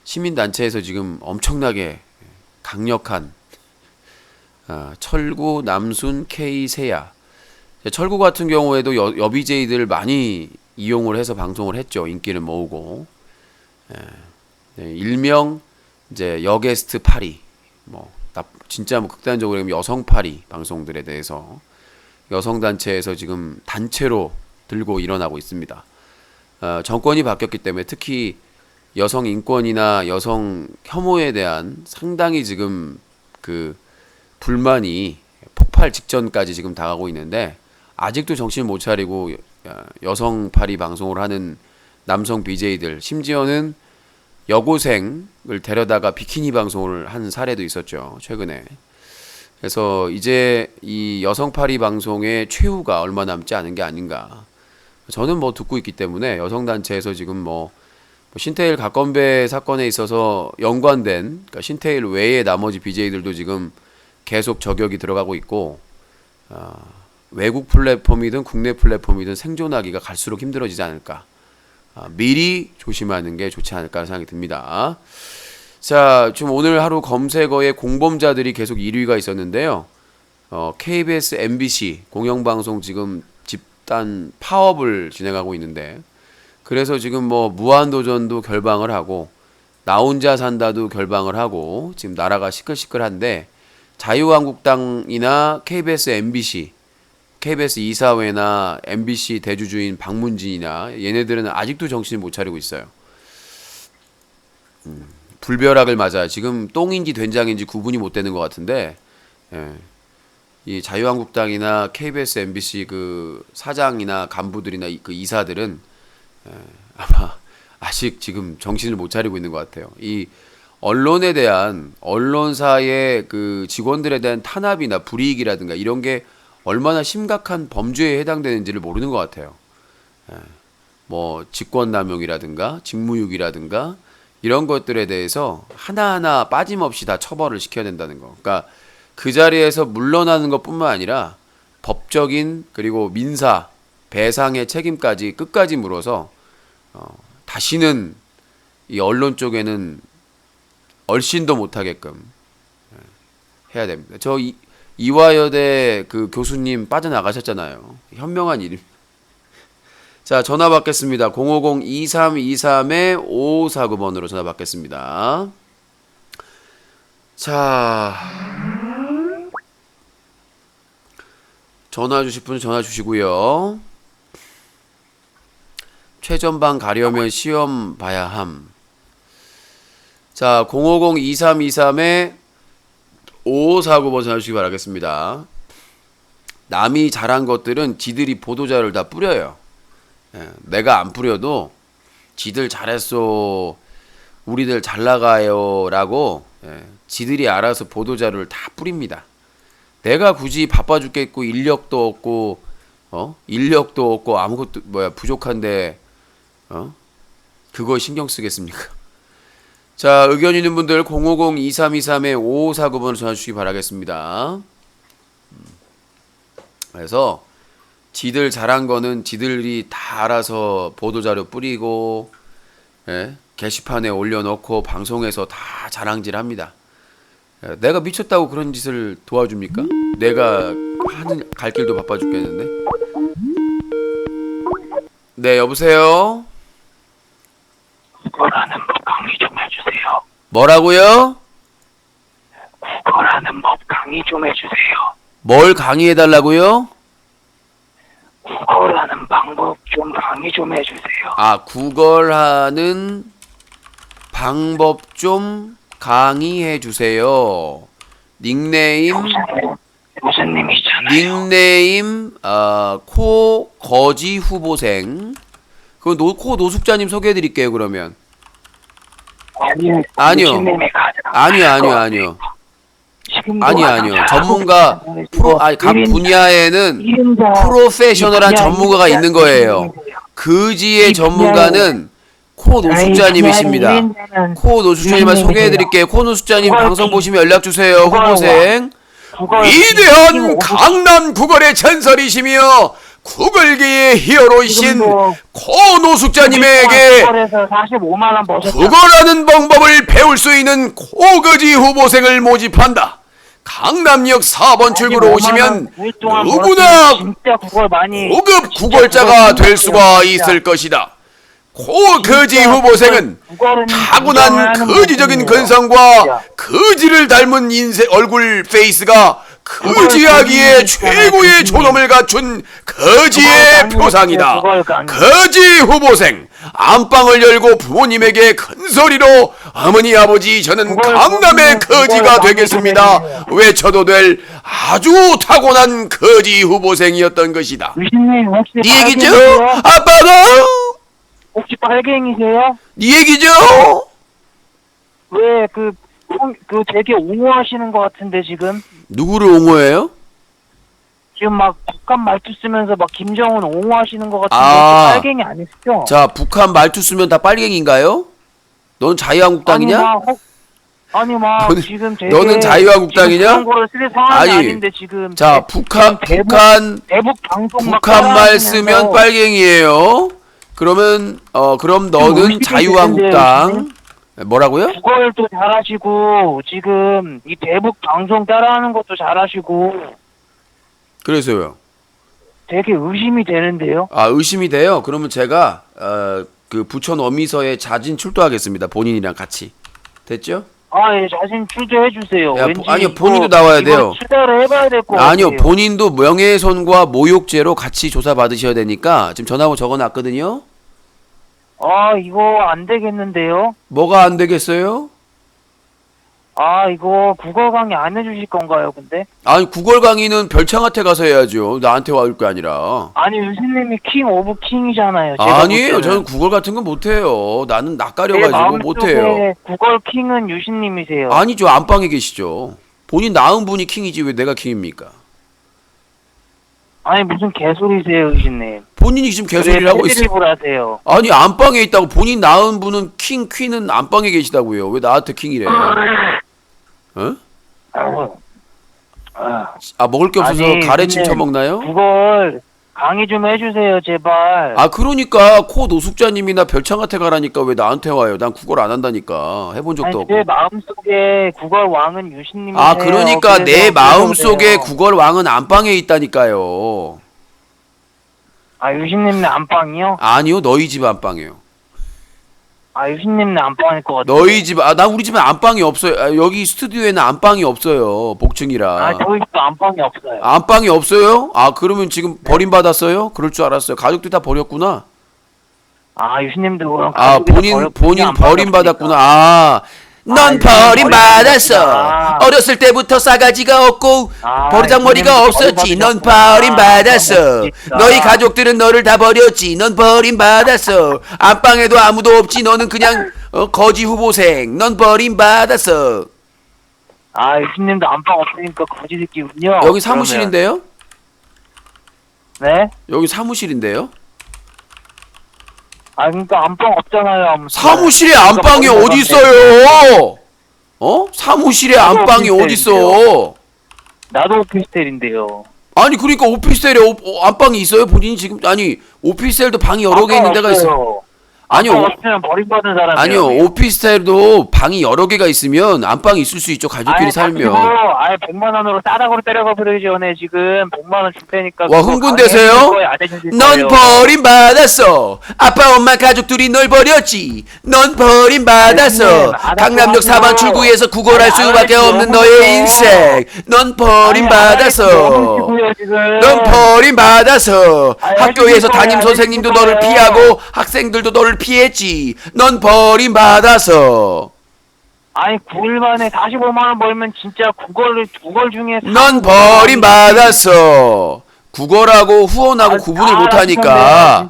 시민단체에서 지금 엄청나게 강력한 철구 남순 K 세야. 철구 같은 경우에도 여비제이들을 많이 이용을 해서 방송을 했죠. 인기를 모으고. 일명 이제 여게스트 파리, 뭐 진짜 뭐 극단적으로 여성 파리 방송들에 대해서 여성 단체에서 지금 단체로 들고 일어나고 있습니다. 정권이 바뀌었기 때문에 특히 여성 인권이나 여성 혐오에 대한 상당히 지금 그 불만이 폭발 직전까지 지금 다가고 있는데, 아직도 정신을 못 차리고 여성 파리 방송을 하는 남성 BJ들, 심지어는 여고생을 데려다가 비키니 방송을 한 사례도 있었죠, 최근에. 그래서 이제 이 여성 파리 방송의 최후가 얼마 남지 않은 게 아닌가. 저는 뭐 듣고 있기 때문에 여성단체에서 지금 뭐 신테일 가건배 사건에 있어서 연관된, 그러니까 신테일 외의 나머지 BJ들도 지금 계속 저격이 들어가고 있고, 외국 플랫폼이든 국내 플랫폼이든 생존하기가 갈수록 힘들어지지 않을까. 미리 조심하는 게 좋지 않을까 생각이 듭니다. 자, 지금 오늘 하루 검색어에 공범자들이 계속 1위가 있었는데요. KBS, MBC 공영방송 지금 집단 파업을 진행하고 있는데, 그래서 지금 뭐 무한도전도 결방을 하고 나 혼자 산다도 결방을 하고 지금 나라가 시끌시끌한데, 자유한국당이나 KBS, MBC, KBS 이사회나 MBC 대주주인 박문진이나 얘네들은 아직도 정신을 못 차리고 있어요. 불벼락을 맞아 지금 똥인지 된장인지 구분이 못 되는 것 같은데, 이 자유한국당이나 KBS, MBC 그 사장이나 간부들이나 그 이사들은 아마 아직 지금 정신을 못 차리고 있는 것 같아요. 이 언론에 대한, 언론사의 그 직원들에 대한 탄압이나 불이익이라든가 이런 게 얼마나 심각한 범죄에 해당되는지를 모르는 것 같아요. 뭐 직권남용이라든가 직무유기라든가 이런 것들에 대해서 하나하나 빠짐없이 다 처벌을 시켜야 된다는 거. 그러니까 그 자리에서 물러나는 것뿐만 아니라 법적인 그리고 민사 배상의 책임까지 끝까지 물어서 다시는 이 언론 쪽에는 얼씬도 못하게끔 해야 됩니다. 이화여대 그 교수님 빠져나가셨잖아요. 현명한 일임. 자, 전화 받겠습니다. 050-2323-5549번으로 전화 받겠습니다. 자, 전화 주실 분 전화 주시고요. 최전방 가려면 시험 봐야 함. 자, 050-2323-5549번 전화 주시기 바라겠습니다. 남이 잘한 것들은 지들이 보도자료를 다 뿌려요. 예, 내가 안 뿌려도 지들 잘했어, 우리들 잘 나가요 라고 지들이 알아서 보도자료를 다 뿌립니다. 내가 굳이 바빠 죽겠고 인력도 없고 아무것도 부족한데 그거 신경 쓰겠습니까? 자, 의견 있는 분들 050-2323-5549번으로 전화 주시기 바라겠습니다. 그래서 지들 잘한 거는 지들이 다 알아서 보도자료 뿌리고 게시판에 올려놓고 방송에서 다 자랑질합니다. 내가 미쳤다고 그런 짓을 도와줍니까? 내가 갈 길도 바빠 죽겠는데. 네, 여보세요? 국어라는 법 강의 좀 해주세요. 뭐라고요? 국어라는 법 강의 좀 해주세요. 뭘 강의해달라고요? 국어라는 방법 좀 강의 좀 해주세요. 아, 구걸하는 방법 좀 강의해 주세요. 닉네임 교수님이잖아요. 닉네임 코 거지 후보생. 그 코 노숙자님 소개해 드릴게요. 그러면 아니요. 교수님이 가장 아니요. 지금도 아니요. 가장 전문가 각 분야에는 프로페셔널한 전문가가 있는 거예요. 그지의 전문가는 코 노숙자님이십니다. 코 노숙자님을 소개해 드릴게요. 코 노숙자님 방송 보시면 연락 주세요. 후보생. 위대한 강남 구걸의 전설이시며 구걸계의 히어로이신 코 노숙자님에게 구걸하는 방법을 배울 수 있는 코거지 후보생을 모집한다. 강남역 4번 출구로 오시면 누구나 고급 구걸자가 될 수가 있을 것이다. 코거지 후보생은 타고난 거지적인 근성과 거지를 닮은 얼굴 페이스가 거지하기에 최고의 존엄을 갖춘 거지의 표상이다. 거지 후보생, 안방을 열고 부모님에게 큰 소리로 어머니 아버지 저는 강남의 거지가 되겠습니다 외쳐도 될 아주 타고난 거지 후보생이었던 것이다. 네 얘기죠? 아빠가? 혹시 빨갱이세요? 네 얘기죠? 왜 되게 옹호하시는 것 같은데 지금 누구를 옹호해요? 지금 막 북한 말투 쓰면서 막 김정은 옹호하시는 것 같은데 아. 빨갱이 아니시죠? 자, 북한 말투 쓰면 다 빨갱인가요? 넌 자유한국당이냐? 아니 막 너는- 지금 되게 너는 자유한국당이냐? 지금 그런 거를 쓸 상황이 아니, 아닌데 지금 자, 북한 대북 방송 막 말 따라하시면서 쓰면 빨갱이에요. 그러면 그럼 너는 의식이 자유한국당. 뭐라고요? 국어도 잘하시고 지금 이 대북 방송 따라하는 것도 잘하시고 그래서요. 되게 의심이 되는데요. 아, 의심이 돼요. 그러면 제가 그 부천 어미서에 자진 출두하겠습니다. 본인이랑 같이. 됐죠? 아, 예, 자신 출두해 주세요. 야, 왠지 아니요, 본인도 나와야 이거 돼요. 수사를 해봐야 될 것 같아요. 아니요, 본인도 명예훼손과 모욕죄로 같이 조사 받으셔야 되니까 지금 전화번호 적어놨거든요. 아, 이거 안 되겠는데요. 뭐가 안 되겠어요? 아, 이거 국어 강의 안 해주실 건가요, 근데? 아니, 구걸 강의는 별창한테 가서 해야죠. 나한테 올 게 아니라. 아니, 유신님이 킹 오브 킹이잖아요. 제가 아니에요. 볼 때는. 저는 구걸 같은 건 못해요. 나는 제 낯가려가지고 마음속에 못해요. 국어 킹은 유신님이세요. 아니죠. 안방에 계시죠. 본인 낳은 분이 킹이지 왜 내가 킹입니까? 아니, 무슨 개소리세요, 유신님. 본인이 지금 개소리를 하고 있어요. 패드립을 하세요. 아니, 안방에 있다고. 본인 낳은 분은 퀸은 안방에 계시다고요. 왜 나한테 킹이래? 어? 아우. 아, 아, 먹을 게 없어서 아니, 가래침 근데 처먹나요? 그걸 강의 좀 해주세요, 제발. 아 그러니까 코 노숙자님이나 별창한테 가라니까 왜 나한테 와요? 난 국어를 안 한다니까. 해본 적도 아니, 없고. 제 마음속에 국어 왕은 유신님이세요. 아 그러니까 내 그래서 마음속에 물어보세요. 국어 왕은 안방에 있다니까요. 아, 유신님네 안방이요? 아니요 너희 집 안방이에요. 아, 유신님네 안방일 것 같아요. 너희 집, 나 우리 집에 안방이 없어요. 아, 여기 스튜디오에는 안방이 없어요. 복층이라. 아, 저희 집도 안방이 없어요. 안방이 없어요? 아, 그러면 지금 버림받았어요? 그럴 줄 알았어요. 가족들이 다 버렸구나. 아, 유신님도 그럼 아, 본인 버림받았구나. 아, 넌 버림받았어. 어렸을 때부터 싸가지가 없고 버르장머리가 없었지. 넌 버림받았어. 너희 가족들은 너를 다 버렸지. 넌 버림받았어. 안방에도 아무도 없지. 너는 그냥 거지 후보생. 넌 버림받았어. 아, 유신님도 안방 없으니까 거지 새끼군요. 여기 사무실인데요? 그러면. 네? 여기 사무실인데요? 아, 그러니까 안방 없잖아요. 아무튼. 사무실에 안방이 어디 있어요? 어? 사무실에 안방이 어디 있어? 나도 오피스텔인데요. 아니 그러니까 오피스텔에 안방이 있어요? 본인이 지금 아니 오피스텔도 방이 여러 개 있는 데가 있어. 아니요. 없으면 버림받은 사람이에요. 아니요. 오피스텔도 방이 여러 개가 있으면 안방이 있을 수 있죠. 가족끼리 살면. 아예 100만 원으로 싸다구로 때려가 버리기 전에 지금 100만 원 줄 테니까. 와, 흥분되세요? 넌 버림받았어. 아빠 엄마 가족들이 널 버렸지. 넌 버림받았어. 강남역 4번 출구에서 구걸할 수밖에 없는 너의 인생. 넌 버림받았어. 넌 버림받았어. 학교에서 담임 선생님도 너를 피하고 학생들도 너를 피했지. 넌 버림받았어. 아니 9일 만에 45만 원 벌면 진짜 구걸 중에 넌 버림받았어. 국어라고 후원하고 구분을 못하니까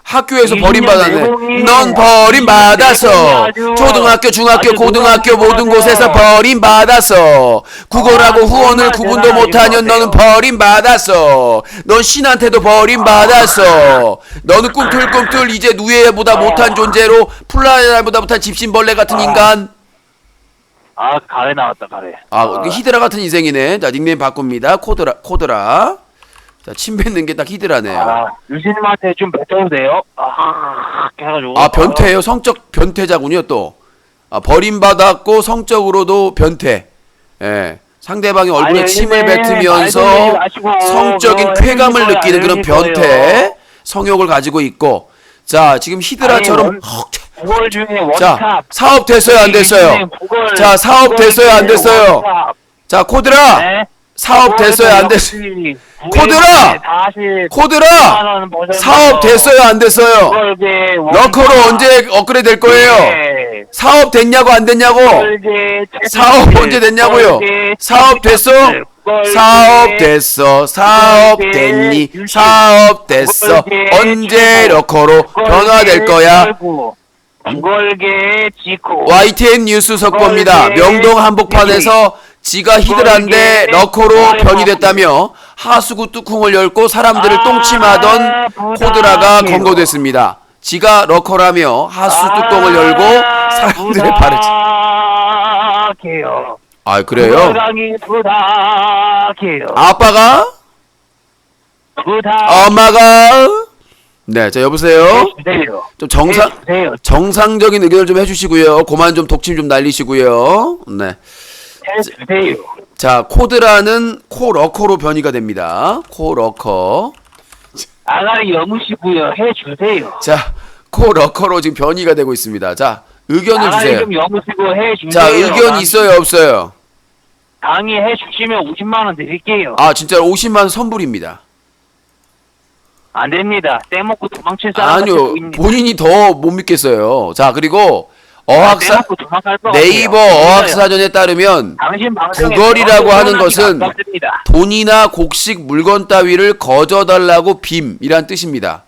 학교에서 버림받았네. 넌 버림받았어. 초등학교, 중학교, 고등학교 모든 곳에서 버림받았어. 국어라고 후원을 구분도 못하면 너는 버림받았어. 넌 신한테도 버림받았어. 너는 꿈틀꿈틀 이제 누에보다 못한 존재로 플라네타보다 못한 집신벌레 같은 인간. 아 가래 나왔다 가래. 아 히드라 같은 인생이네. 자 닉네임 바꿉니다. 코드라. 자, 침 뱉는 게 딱 히드라네요. 아, 유신님한테 좀 뱉어도 돼요? 해가지고. 아, 변태예요? 성적 변태자군요, 또. 아, 버림받았고, 성적으로도 변태. 예. 상대방의 얼굴에 침을 뱉으면서 성적인 쾌감을 느끼는 그런 변태. 성욕을 가지고 있고. 자, 지금 히드라처럼. 구걸 중에 원탑. 자, 사업 됐어요, 안 됐어요? 자, 사업 됐어요, 안 됐어요? 자, 코드라. 네? 사업 됐어요, 안 됐어요? 코드라! 사업 됐어요, 안 됐어요? 러커로 언제 업그레이드 될 거예요? 사업 됐냐고, 안 됐냐고? 사업 언제 됐냐고요? 사업 됐어? 사업 됐어. 사업 됐니? 사업 됐어. 언제 러커로 변화될 거야? YTN 뉴스 석보입니다. 명동 한복판에서 지가 히드라인데 러커로 변이됐다며 하수구 뚜껑을 열고 사람들을 똥침하던 코드라가 검거됐습니다. 지가 러커라며 하수 뚜껑을 열고 사람들의 발을 아 그래요? 아빠가? 엄마가? 네, 자 여보세요. 좀 정상적인 의견을 좀 해주시고요. 그만 좀 독침 좀 날리시고요. 네. 자, 코드라는 코러커로 변이가 됩니다. 코러커. 아가리 여무시고요. 해주세요. 자, 코러커로 지금 변이가 되고 있습니다. 자, 의견을 주세요. 좀 여무시고 해주세요. 자, 의견 있어요, 없어요? 강의 해주시면 50만 원 드릴게요. 아, 진짜 50만 원 선불입니다. 안 됩니다. 떼먹고 도망칠 사람 아니요, 본인이 더 못 믿겠어요. 자, 그리고 네이버 어학사전에 따르면 구걸이라고 하는 것은 돈이나 곡식 물건 따위를 거저달라고 빔이란 뜻입니다.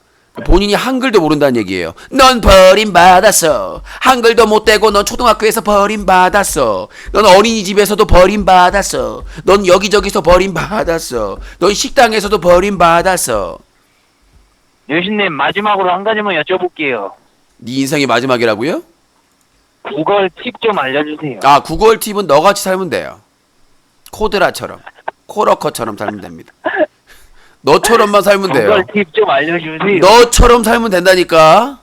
본인이 한글도 모른다는 얘기예요. 넌 버림받았어. 한글도 못되고 넌 초등학교에서 버림받았어. 넌 어린이집에서도 버림받았어. 넌 여기저기서 버림받았어. 넌 식당에서도 버림받았어. 여신님 마지막으로 한 가지만 여쭤볼게요. 네 인생이 마지막이라고요? 구걸 팁 좀 알려주세요. 아, 구걸 팁은 너같이 살면 돼요. 코드라처럼, 코러커처럼 살면 됩니다. 너처럼만 살면 돼요. 그걸 팁 좀 알려주세요. 너처럼 살면 된다니까.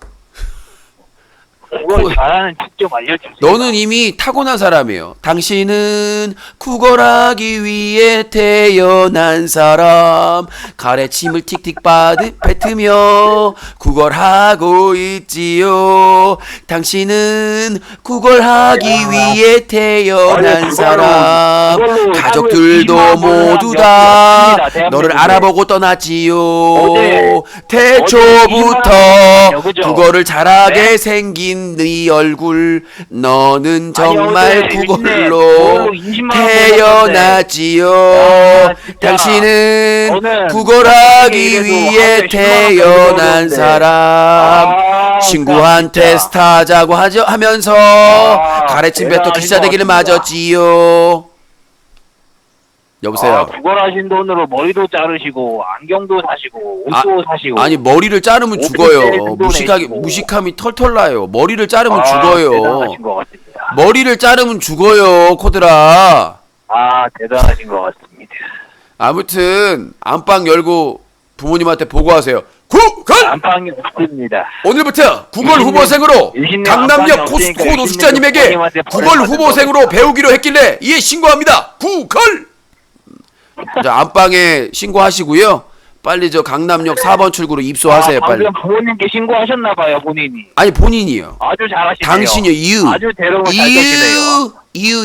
그걸 잘하는 팁 좀 알려주세요. 너는 이미 타고난 사람이에요. 당신은 구걸하기 위해 태어난 사람. 가래침을 틱틱 뱉으며 구걸하고 있지요. 당신은 구걸하기 위해 태어난 사람. 가족들도 모두 다 너를 알아보고 떠났지요. 태초부터 구걸을 잘하게 생긴 네 얼굴, 너는 정말 구걸로 태어났지요. 당신은 구걸하기 위해 태어난 사람. 친구한테 스타자고 하면서 가래침 뱉어 기사대기를 맞았지요. 여보세요. 구걸하신 돈으로 머리도 자르시고 안경도 사시고 옷도 사시고. 아니 머리를 자르면 죽어요. 무식함이 털털 나요. 머리를 자르면 죽어요. 대단하신 것 같습니다. 머리를 자르면 죽어요, 코드라. 대단하신 것 같습니다. 아무튼 안방 열고 부모님한테 보고하세요. 구걸! 안방이 없습니다. 오늘부터 구걸 후보생으로 강남역 코스코 노숙자님에게 구걸 후보생으로 배우기로 했길래 이에 신고합니다. 구걸! 자, 안방에 신고하시고요. 빨리 저 강남역 4번 출구로 입소하세요. 빨리. 방금 부모님께 신고하셨나봐요, 본인이. 아니 본인이요. 아주 잘하시네요. 당신이요. you. 아주 대롱을 잘 떠시네요. you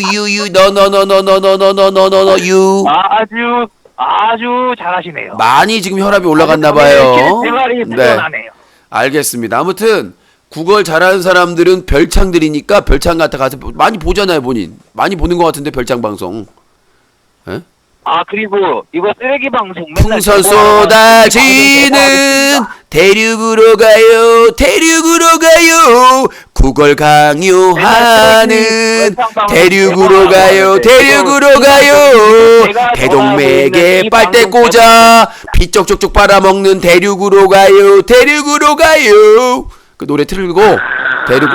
no you. 아주 잘하시네요. 많이 지금 혈압이 올라갔나 봐요. 생활이 네. 불편하네요. 알겠습니다. 아무튼 구걸 잘하는 사람들은 별창들이니까 별창 같아 가서 많이 보잖아요, 본인. 많이 보는 것 같은데 별창 방송. 에? 그리고 이거 쓰레기 방송 맨날 풍선 제보하는 쏟아지는 대륙으로 가요, 대륙으로 가요. 구걸 강요하는 대륙으로 가요, 대륙으로 가요. 대동맥에 빨대 꽂아 피 쪽쪽쪽 빨아먹는 대륙으로 가요, 대륙으로 가요. 그 노래 틀고 대륙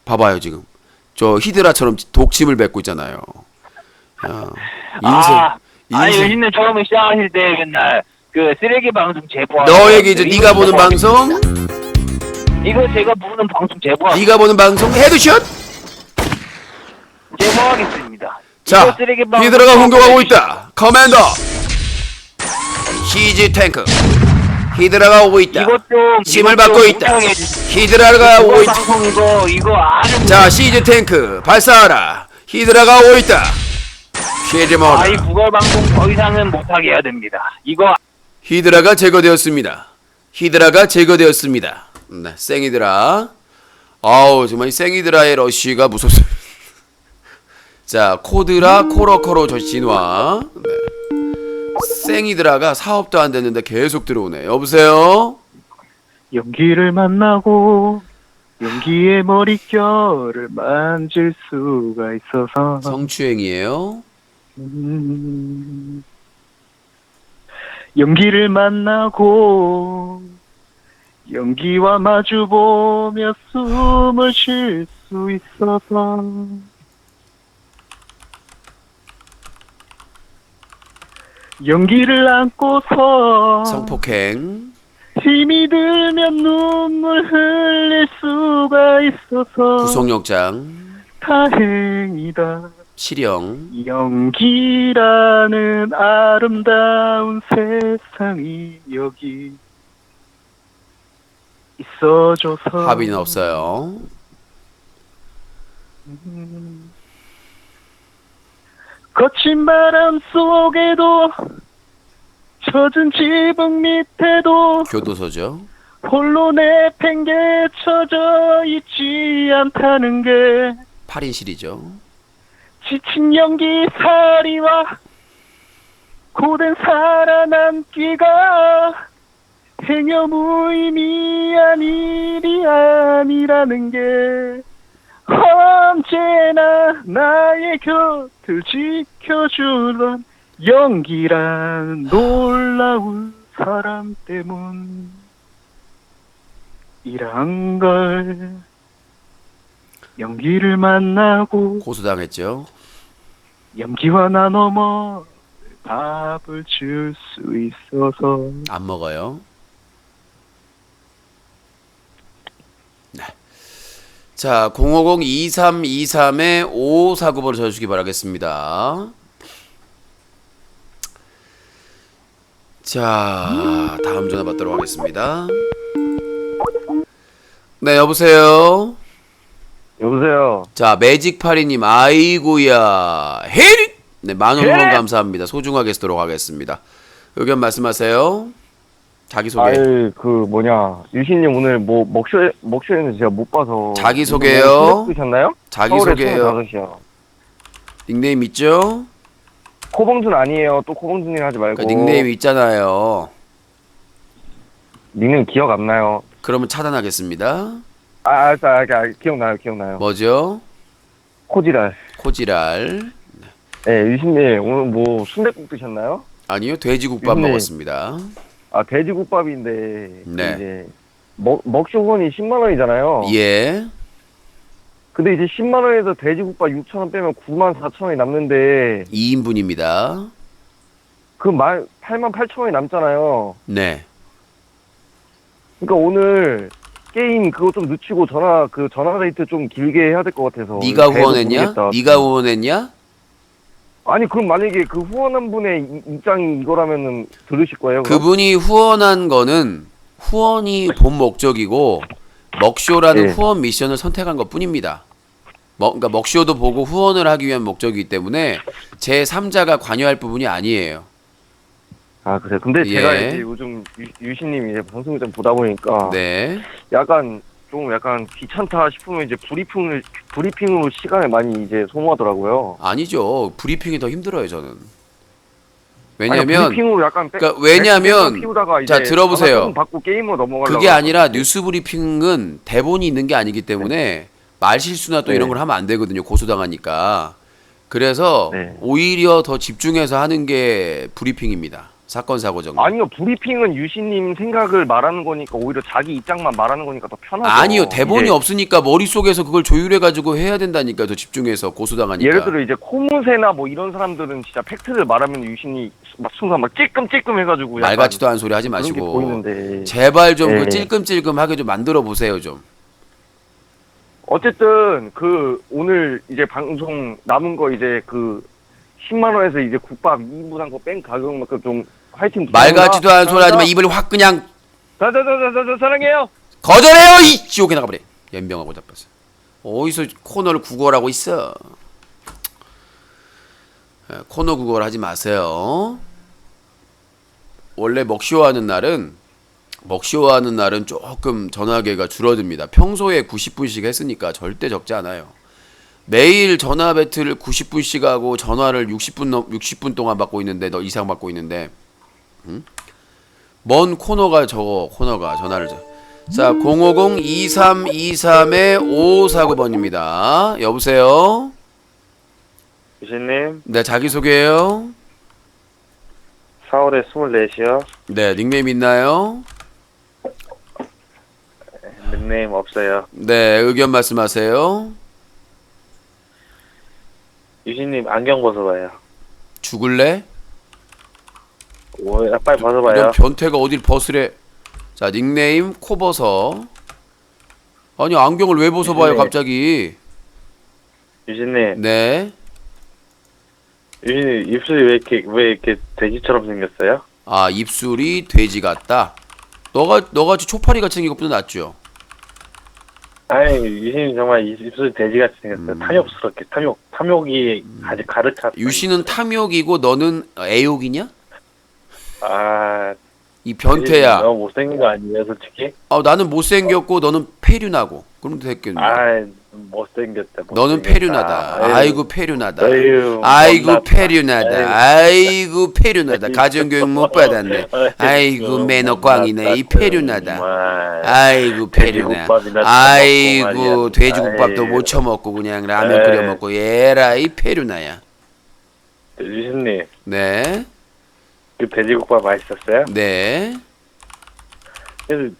봐봐요 지금 저 히드라처럼 독침을 뱉고 있잖아요. 야, 여신님 처음에 시작하실 때 맨날 그 쓰레기 방송 제보하는 너에게 이제 네가 보는 방송, 이거 제가 보는 방송 네가 보는 방송 헤드샷. 제보하겠습니다. 자, 히드라가 공격하고 있다. 커맨더 시즈 탱크. 히드라가 오고 있다. 힘을 받고 있다. 히드라가 오고 있다. 이거 아주 자, 시즈 탱크 발사하라. 히드라가 오고 있다. 쉐리모라. 이 구걸 방송 더 이상은 못하게 해야 됩니다. 이거 히드라가 제거되었습니다. 히드라가 제거되었습니다. 네, 생히드라. 아우 정말 이 생히드라의 러쉬가 무섭습니다. 자, 코드라 코러코로 저 진화. 네. 생히드라가 사업도 안 됐는데 계속 들어오네. 여보세요? 연기를 만나고 연기의 머릿결을 만질 수가 있어서 성추행이에요? 연기를 만나고 연기와 마주보며 숨을 쉴 수 있어서 연기를 안고서 성폭행. 힘이 들면 눈물 흘릴 수가 있어서 구속영장. 다행이다. 실형. 연기라는 아름다운 세상이 여기 있어줘서 합의는 없어요. 거친 바람 속에도 젖은 지붕 밑에도 교도소죠. 홀로 내팽개쳐져 있지 않다는 게 8인실이죠. 지친 연기살이와 고된 살아남기가 행여 무의미한 일이 아니라는 게 언제나 나의 곁을 지켜주던 연기란 놀라운 사람 때문이란 걸 연기를 만나고 고소당했죠. 연기와 나 너머 밥을 줄 수 있어서. 안 먹어요. 네. 자, 050-2323-5549번을 쳐주시기 바라겠습니다. 자, 다음 전화 받도록 하겠습니다. 네, 여보세요. 여보세요. 자, 매직파리님, 아이고야, 헤리! 네, 만원 후원 감사합니다. 소중하게 쓰도록 하겠습니다. 의견 말씀하세요. 자기소개. 유신님 오늘 뭐 먹쇼에는 제가 못 봐서. 자기소개요. 드셨나요? 자기소개요. 닉네임 있죠? 코봉준 아니에요. 또 코봉준이 하지 말고. 그 닉네임 있잖아요. 닉네임 기억 안 나요. 그러면 차단하겠습니다. 기억나요. 뭐죠? 코지랄. 코지랄. 네, 유신님 오늘 뭐 순댓국 드셨나요? 아니요, 돼지국밥 네. 먹었습니다. 아, 돼지국밥인데. 네. 이제 먹쇼원이 10만 원이잖아요. 예. 근데 이제 10만 원에서 돼지국밥 6천 원 빼면 9만 4천 원이 남는데 2인분입니다. 그 8만 8천 원이 남잖아요. 네. 그러니까 오늘 게임 그거 좀 늦추고 전화 데이트 좀 길게 해야 될 것 같아서. 네가 배도 후원했냐? 모르겠다. 네가 후원했냐? 아니 그럼 만약에 그 후원한 분의 입장이 이거라면은 들으실 거예요? 그럼? 그분이 후원한 거는 후원이 본 목적이고 먹쇼라는 네. 후원 미션을 선택한 것뿐입니다. 그러니까 먹쇼도 보고 후원을 하기 위한 목적이기 때문에 제 3자가 관여할 부분이 아니에요. 아 그래. 근데 예. 제가 이제 요즘 유신님 이제 방송을 좀 보다 보니까 네. 약간 귀찮다 싶으면 이제 브리핑으로 시간을 많이 이제 소모하더라고요. 아니죠. 브리핑이 더 힘들어요, 저는. 아니, 왜냐면 브리핑으로 약간 그러니까 왜냐면 피우다가 자, 이제 들어보세요. 전화 좀 받고 게임으로 넘어가려고. 그게 아니라 뉴스 브리핑은 대본이 있는 게 아니기 때문에 말 실수나 또 네. 이런 걸 하면 안 되거든요. 고소당하니까. 그래서 네. 오히려 더 집중해서 하는 게 브리핑입니다. 사건 사고 정리. 아니요, 브리핑은 유신님 생각을 말하는 거니까 오히려 자기 입장만 말하는 거니까 더 편하죠. 아니요, 대본이 이제 없으니까 머릿속에서 그걸 조율해 가지고 해야 된다니까. 더 집중해서 고소당하니까. 예를 들어 이제 코무세나 뭐 이런 사람들은 진짜 팩트를 말하면 유신이 막 순간 막 찔끔찔끔 해가지고 말 약간 같지도 않은 소리 하지 그런 게 마시고. 보이는데. 제발 좀 그 네. 찔끔찔끔하게 좀 만들어 보세요, 좀. 어쨌든 그 오늘 이제 방송 남은 거 이제 그 10만 원에서 이제 국밥 2인분 한 거 뺀 가격만큼 좀 화이팅. 말 같지도 않은 소리 하지 마. 입을 확 그냥 사랑해요. 거절해요. 이 지옥에 나가버려. 연병하고 잡혔어. 어디서 코너를 구걸하고 있어. 코너 구걸 하지 마세요. 원래 먹쇼하는 날은 조금 전화기가 줄어듭니다. 평소에 90분씩 했으니까 절대 적지 않아요. 매일 전화 배틀을 90분씩 하고 전화를 60분 동안 받고 있는데 너 이상 받고 있는데 뭔 코너가 전화를 자 050-2323-5549번입니다. 여보세요. 유신님, 네, 자기소개해요. 4월에 24시요. 네, 닉네임 있나요? 닉네임 없어요. 네, 의견 말씀하세요. 유신님, 안경 벗어봐요. 죽을래? 빨리 벗어봐요. 이런 변태가 어딜 벗으래. 자, 닉네임 코벗어. 아니, 안경을 왜 벗어봐요, 네. 갑자기. 유신님, 네. 유신님, 입술이 왜 이렇게 돼지처럼 생겼어요? 아, 입술이 돼지 같다. 너같이 초파리같이 생긴 것보다 낫죠. 아니, 유신님 정말 입술이 돼지같이 생겼어요. 탐욕스럽게, 탐욕이 아주 가득한. 유씨는 탐욕이고 너는 애욕이냐? 아, 이 변태야. 너무 못생긴 거 아니에요, 솔직히? 나는 못생겼고 너는 폐륜하고. 그럼 됐겠네. 아, 못생겼다. 너는 폐륜하다. 아이고 폐륜하다. 아이고, 아이고 못났다. 폐륜하다. 아이고 폐륜하다. 가정교육 못 받았네. 아이고 매너 꽝이네. 이 폐륜하다. 아이고 폐륜아. 아이고 돼지국밥도 못 처먹고 그냥 라면 끓여 먹고 얘라 이 폐륜아야. 유신님, 네. 그 돼지국밥 맛있었어요? 네. 그래서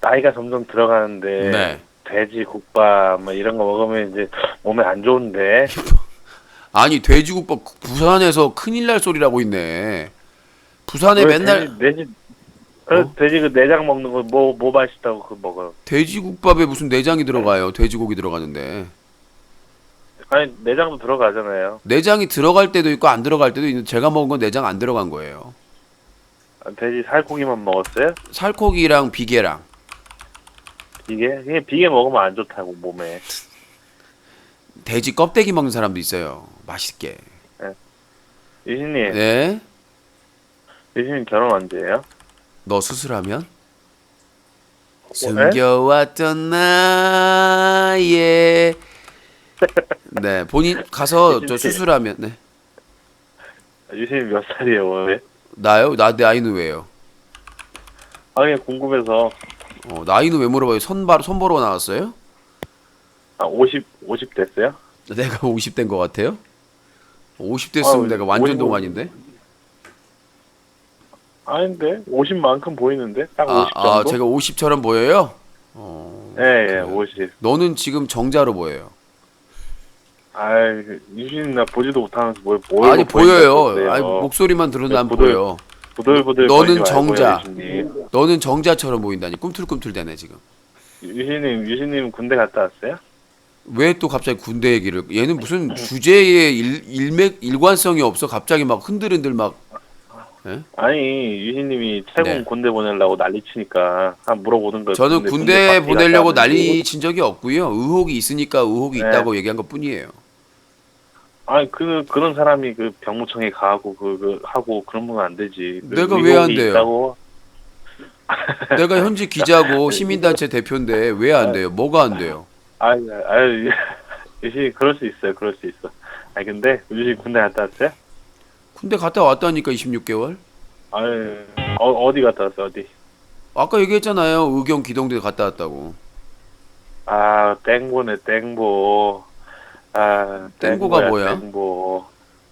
나이가 점점 들어가는데 네. 돼지국밥 뭐 이런 거 먹으면 이제 몸에 안 좋은데. 아니 돼지국밥 부산에서 큰일 날 소리라고 있네. 부산에 왜 맨날 돼지 그 내장 먹는 거 뭐 맛있다고 그거 먹어요. 돼지국밥에 무슨 내장이 들어가요? 돼지고기 들어가는데. 아니 내장도 들어가잖아요. 내장이 들어갈 때도 있고 안 들어갈 때도 있는데 제가 먹은 건 내장 안 들어간 거예요. 아, 돼지 살코기만 먹었어요? 살코기랑 비계랑. 비계? 그냥 비계 먹으면 안 좋다고 몸에. 돼지 껍데기 먹는 사람도 있어요. 맛있게. 유신님, 네? 유신님 결혼 언제예요? 너 수술하면? 네? 숨겨왔던 나의 네 본인 가서 저 수술하면 네 유신님 몇 살이에요 원래? 나요? 나이는 왜요? 아 그냥 궁금해서. 나이는 왜 물어봐요? 손 보러 나왔어요? 아 50 됐어요? 내가 50대인 것 같아요? 50 됐으면 내가 완전 50. 동안인데? 아닌데 50만큼 보이는데 딱 50 정도? 아 제가 50처럼 보여요? 예, 50. 너는 지금 정자로 보여요. 아이 유신님 나 보지도 못하면서 뭘 보여? 아니 보여요. 아니 목소리만 들어도 난 부들- 보여. 부들부들. 너는 거리지 말고요, 정자. 유신님. 너는 정자처럼 보인다니 꿈틀꿈틀대네 지금. 유신님 군대 갔다 왔어요? 왜 또 갑자기 군대 얘기를? 얘는 무슨 주제에 일관성이 없어. 갑자기 막 흔들흔들 막. 아니 유신님이 태국 네. 군대 보내려고 난리 치니까 한 물어보는 거예요. 저는 군대 보내려고 난리 친 적이 없고요. 의혹이 있으니까 의혹이 네. 있다고 얘기한 것 뿐이에요. 아니 그런 사람이 그 병무청에 가고 하고 그런 건 안 되지. 내가 왜 안 돼요? 있다고. 내가 현직 기자고 시민단체 대표인데 왜 안 돼요? 뭐가 안 돼요? 아유 유신 그럴 수 있어요. 그럴 수 있어. 아니 근데 유신 군대 갔다 왔어요? 군대 갔다 왔다니까 26개월. 아유 어디 갔다 왔어 어디? 아까 얘기했잖아요. 의경 기동대 갔다 왔다고. 아 땡보네 땡보. 아 땡보가 뭐야? 땡보.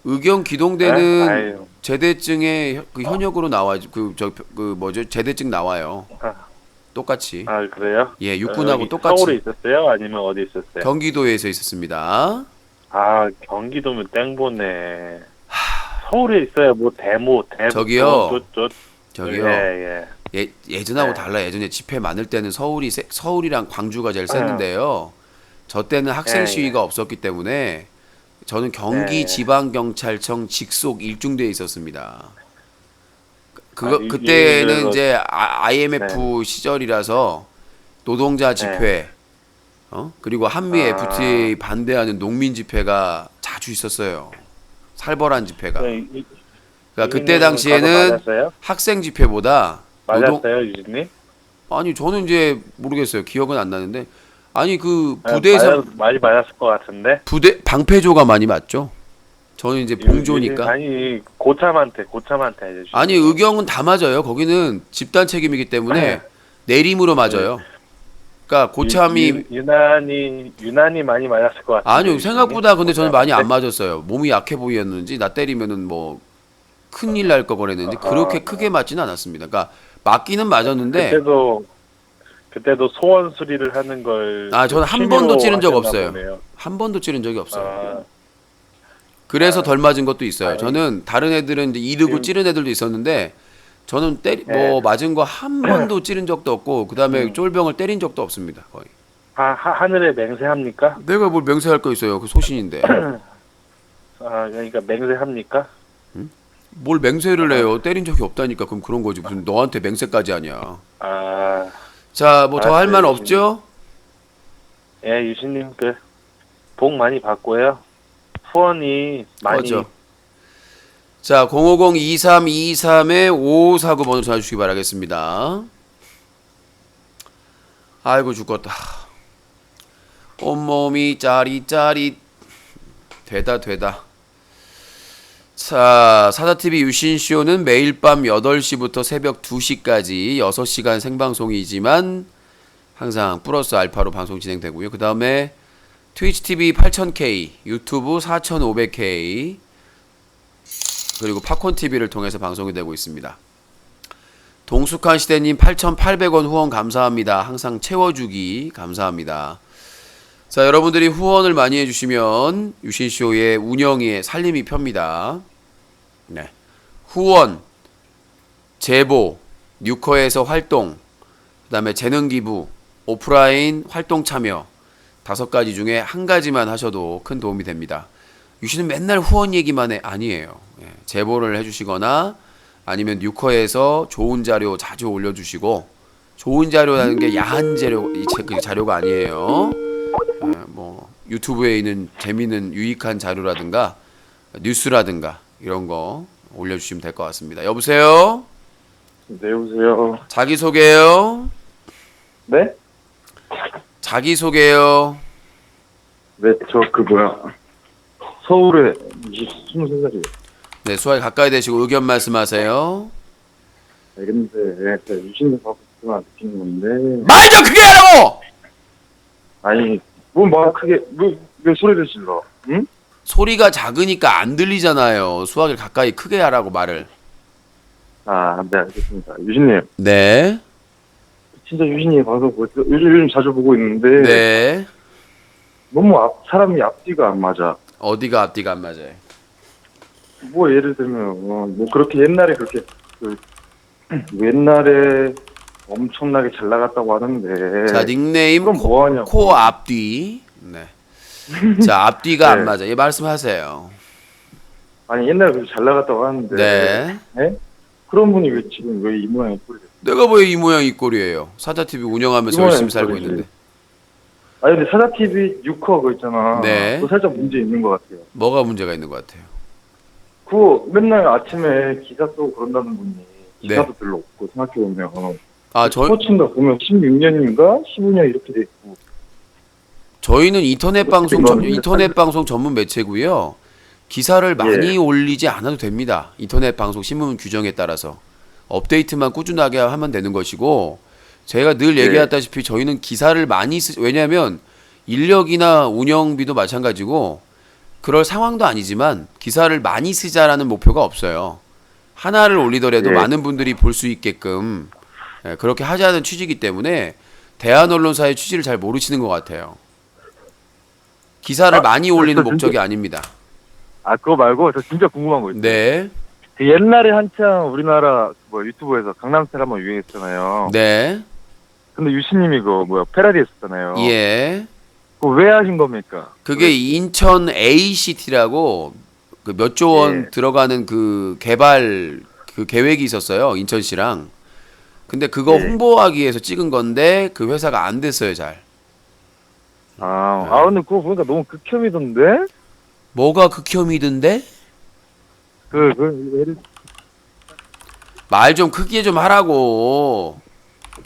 의경 기동대는 아유. 제대증에 그 현역으로 나와 그 뭐죠? 제대증 나와요. 똑같이. 아 그래요? 예, 육군하고 여기 똑같이. 서울에 있었어요? 아니면 어디 있었어요? 경기도에서 있었습니다. 아 경기도면 땡보네. 서울에 있어야 뭐 대모 저기요. 저 저기요. 예. 예전하고 네. 달라. 예전에 집회 많을 때는 서울이랑 광주가 제일 셌는데요. 저 때는 학생 예, 시위가 없었기 때문에 저는 경기 예. 지방경찰청 직속 일중대에 있었습니다. 아, 그때는 그래서- 이제 IMF 시절이라서 노동자 집회, 그리고 한미 아. FTA 반대하는 농민 집회가 자주 있었어요. 살벌한 집회가. 그러니까 그때 당시에는 맞았어요? 학생 집회보다 맞았어요, 유진님? 아니 저는 이제 모르겠어요. 기억은 안 나는데 아니 그 부대에서 많이 맞았을 것 같은데. 부대 방패조가 많이 맞죠. 저는 이제 봉조니까. 아니 고참한테 해야죠. 아니 의경은 다 맞아요. 거기는 집단 책임이기 때문에 네. 내림으로 맞아요. 그러니까 고참이 유난히 많이 맞았을 것 같아요. 아니요 생각보다 근데 저는 많이 안 맞았어요. 몸이 약해 보였는지 나 때리면은 뭐 큰일 날 거 그랬는지 그렇게 크게 맞지는 않았습니다. 그러니까 맞기는 맞았는데 그때도 소원 수리를 하는 걸. 저는 한 취미로 번도 찌른 적 하셨나 없어요. 보네요. 한 번도 찌른 적이 없어요. 아, 그래서 덜 맞은 것도 있어요. 아니, 저는 다른 애들은 이제 이르고 지금- 찌른 애들도 있었는데 저는 네. 맞은 거 한 번도 찌른 적도 없고 그다음에 쫄병을 때린 적도 없습니다. 거의. 하늘에 맹세합니까? 내가 뭘 맹세할 거 있어요. 그 소신인데. 아 그러니까 맹세합니까? 뭘 맹세를 해요. 때린 적이 없다니까. 그럼 그런 거지. 무슨 너한테 맹세까지 하냐. 아, 자, 뭐 더 할 말 알았어요, 없죠? 예, 유신님 복 많이 받고요. 후원이 많이. 맞죠. 자, 050-2323-5549 번호 전화 주시기 바라겠습니다. 아이고 죽겠다. 온몸이 짜릿짜릿. 되다. 자, 사자TV 유신쇼는 매일 밤 8시부터 새벽 2시까지 6시간 생방송이지만 항상 플러스 알파로 방송 진행되고요. 그 다음에 트위치TV 8000K, 유튜브 4500K, 그리고 팝콘TV를 통해서 방송이 되고 있습니다. 동숙한 시대님 8,800원 후원 감사합니다. 항상 채워주기 감사합니다. 자, 여러분들이 후원을 많이 해주시면 유신쇼의 운영에 살림이 펴니다. 네. 후원, 제보, 뉴커에서 활동, 그 다음에 재능기부, 오프라인 활동 참여 5가지 중에 한 가지만 하셔도 큰 도움이 됩니다. 유신은 맨날 후원 얘기만 해. 아니에요. 예, 제보를 해주시거나 아니면 뉴커에서 좋은 자료 자주 올려주시고, 좋은 자료라는 게 야한 그 자료가 아니에요. 뭐 유튜브에 있는 재미있는 유익한 자료라든가 뉴스라든가 이런 거 올려주시면 될 것 같습니다. 여보세요? 네, 여보세요. 자기소개요? 네? 자기소개요? 네, 서울에 23살이에요. 네, 수화에 가까이 대시고 의견 말씀하세요. 근데 유신님 하고 싶으면 안 듣는 건데. 말 좀 크게 하라고! 아니, 뭐 말 크게, 왜 소리를 질러? 응? 소리가 작으니까 안 들리잖아요. 수화기를 가까이 크게 하라고 말을. 아, 네, 알겠습니다. 유신님, 네. 진짜 유신님 방송 요즘 자주 보고 있는데. 네. 너무 사람이 앞뒤가 안 맞아. 어디가 앞뒤가 안 맞아요? 뭐 예를 들면 뭐 그렇게 옛날에 그렇게 옛날에 엄청나게 잘 나갔다고 하는데. 자, 닉네임 그럼 뭐 하냐고. 코 앞뒤. 네. 자, 앞뒤가 안 네. 맞아. 예, 말씀하세요. 아니 옛날에 그렇게 잘 나갔다고 하는데. 네. 네? 그런 분이 왜 지금 왜 이 모양이 꼴이 됐어요? 내가 왜 이 모양 이 꼴이에요? 사자TV 운영하면서 이모양 열심히 이 살고 꼴이지. 있는데. 아니 근데 사자TV 6화 그거 있잖아. 네. 그거 살짝 문제 있는 것 같아요. 뭐가 문제가 있는 것 같아요? 그거 맨날 아침에 기사 쓰고 그런다는 분이 기사도 네. 별로 없고 생각해보면 아, 스포츠인가 보면 16년인가 15년 이렇게 돼 있고. 저희는 인터넷 방송 그렇게 인터넷 방송 전문 매체고요. 기사를 많이 올리지 않아도 됩니다. 인터넷 방송 신문 규정에 따라서 업데이트만 꾸준하게 하면 되는 것이고, 제가 늘 얘기했다시피 저희는 기사를 많이 왜냐하면 인력이나 운영비도 마찬가지고 그럴 상황도 아니지만 기사를 많이 쓰자라는 목표가 없어요. 하나를 올리더라도 많은 분들이 볼 수 있게끔 그렇게 하자는 취지이기 때문에 대한 언론사의 취지를 잘 모르시는 것 같아요. 기사를 많이 올리는 목적이 아닙니다. 아, 그거 말고 저 진짜 궁금한 거 있어요. 네, 그 옛날에 한창 우리나라 뭐 유튜브에서 강남스타일 한번 유행했잖아요. 네, 근데 유신님이 그 뭐야 페라리 했었잖아요. 예. 그거 왜 하신 겁니까? 그게 인천 ACT라고 그 몇 조 원 들어가는 그 개발 그 계획이 있었어요. 인천시랑. 근데 그거 홍보하기 위해서 찍은 건데 그 회사가 안 됐어요, 잘. 아, 근데 그거 보니까 너무 극혐이던데? 뭐가 극혐이던데? 예를 말 좀 크게 좀 하라고.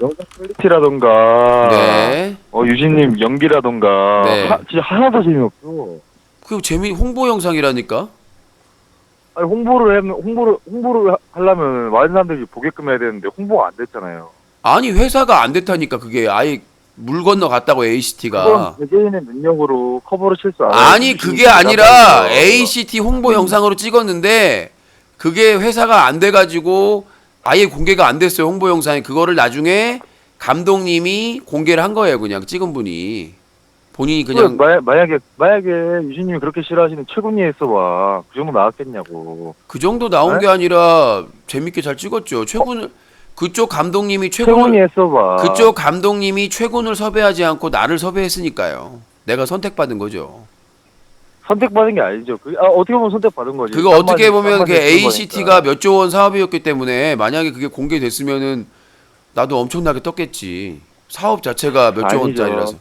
영상 퀄리티라던가, 네. 유신님 연기라던가, 네. 진짜 하나도 재미없어. 그 홍보 영상이라니까? 아니, 홍보를 하려면 많은 사람들이 보게끔 해야 되는데, 홍보가 안 됐잖아요. 아니, 회사가 안 됐다니까. 그게 아예 물 건너 갔다고 ACT가. 그건 개개인의 능력으로 커버를 칠 수 알아요. 아니, 그게 아니라 ACT 홍보 영상으로 찍었는데 그게 회사가 안 돼가지고 아예 공개가 안 됐어요. 홍보 영상이. 그거를 나중에 감독님이 공개를 한 거예요. 그냥 찍은 분이. 본인이 그냥. 만약에 유신님이 그렇게 싫어하시는 최군이 했어봐. 그 정도 나왔겠냐고. 그 정도 나온 게 아니라 재밌게 잘 찍었죠. 그쪽 감독님이 최군이 했어봐. 그쪽 감독님이 최군을 섭외하지 않고 나를 섭외했으니까요. 내가 선택받은 거죠. 선택받은 게 아니죠. 어떻게 보면 선택받은 거지. 그거 어떻게 보면 그 ACT가 몇 조 원 사업이었기 때문에 만약에 그게 공개됐으면은 나도 엄청나게 떴겠지. 사업 자체가 몇 조 아니죠. 원짜리라서.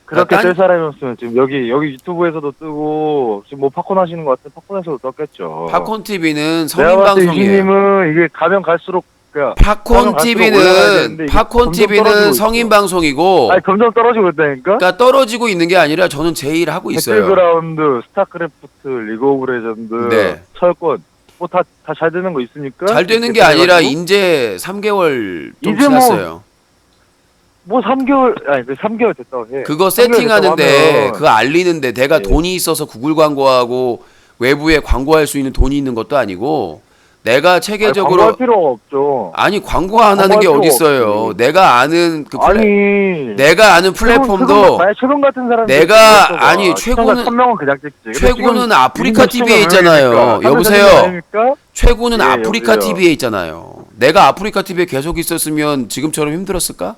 그렇게 딴- 뜰 사람이었으면 지금 여기 유튜브에서도 뜨고 지금 뭐 팝콘 하시는 것 같은 팝콘에서도 떴겠죠. 팝콘 TV는 내가 성인 봤을 때 방송이에요. 유신님은 이게 가면 갈수록 팝콘 올라가야 되는데 TV는 이게 팝콘 점점 TV는 떨어지고 성인 있어. 방송이고, 아니 점점 떨어지고 있다니까. 그러니까 떨어지고 있는 게 아니라 저는 제 일을 하고 있어요. 배틀그라운드, 스타크래프트, 리그 오브 레전드, 네. 철권 뭐 다 잘 되는 거 있으니까. 잘 되는 게 이렇게 아니라 돼가지고 이제 3개월 좀 이제 뭐 지났어요. 뭐 3개월 아니 그 3개월 됐다고 해. 그거 3개월 세팅하는데 됐다고 하면 그거 알리는데 내가 예. 돈이 있어서 구글 광고하고 외부에 광고할 수 있는 돈이 있는 것도 아니고 내가 아니, 체계적으로 광고할 필요가 없죠. 아니 광고 안 하는 게 광고할 필요가 어딨어요. 없지. 내가 아는 그 아니 내가 아는 플랫폼도 최근 같은 사람 내가 아니 최고는 1000명은 그냥 찍지. 근데 최고는 지금 아프리카 유진이 TV에 시청자 몇 있잖아요. 명입니까? 여보세요. 300명 아닙니까? 최고는 예, 아프리카 여보세요. TV에 있잖아요. 내가 아프리카 TV에 계속 있었으면 지금처럼 힘들었을까?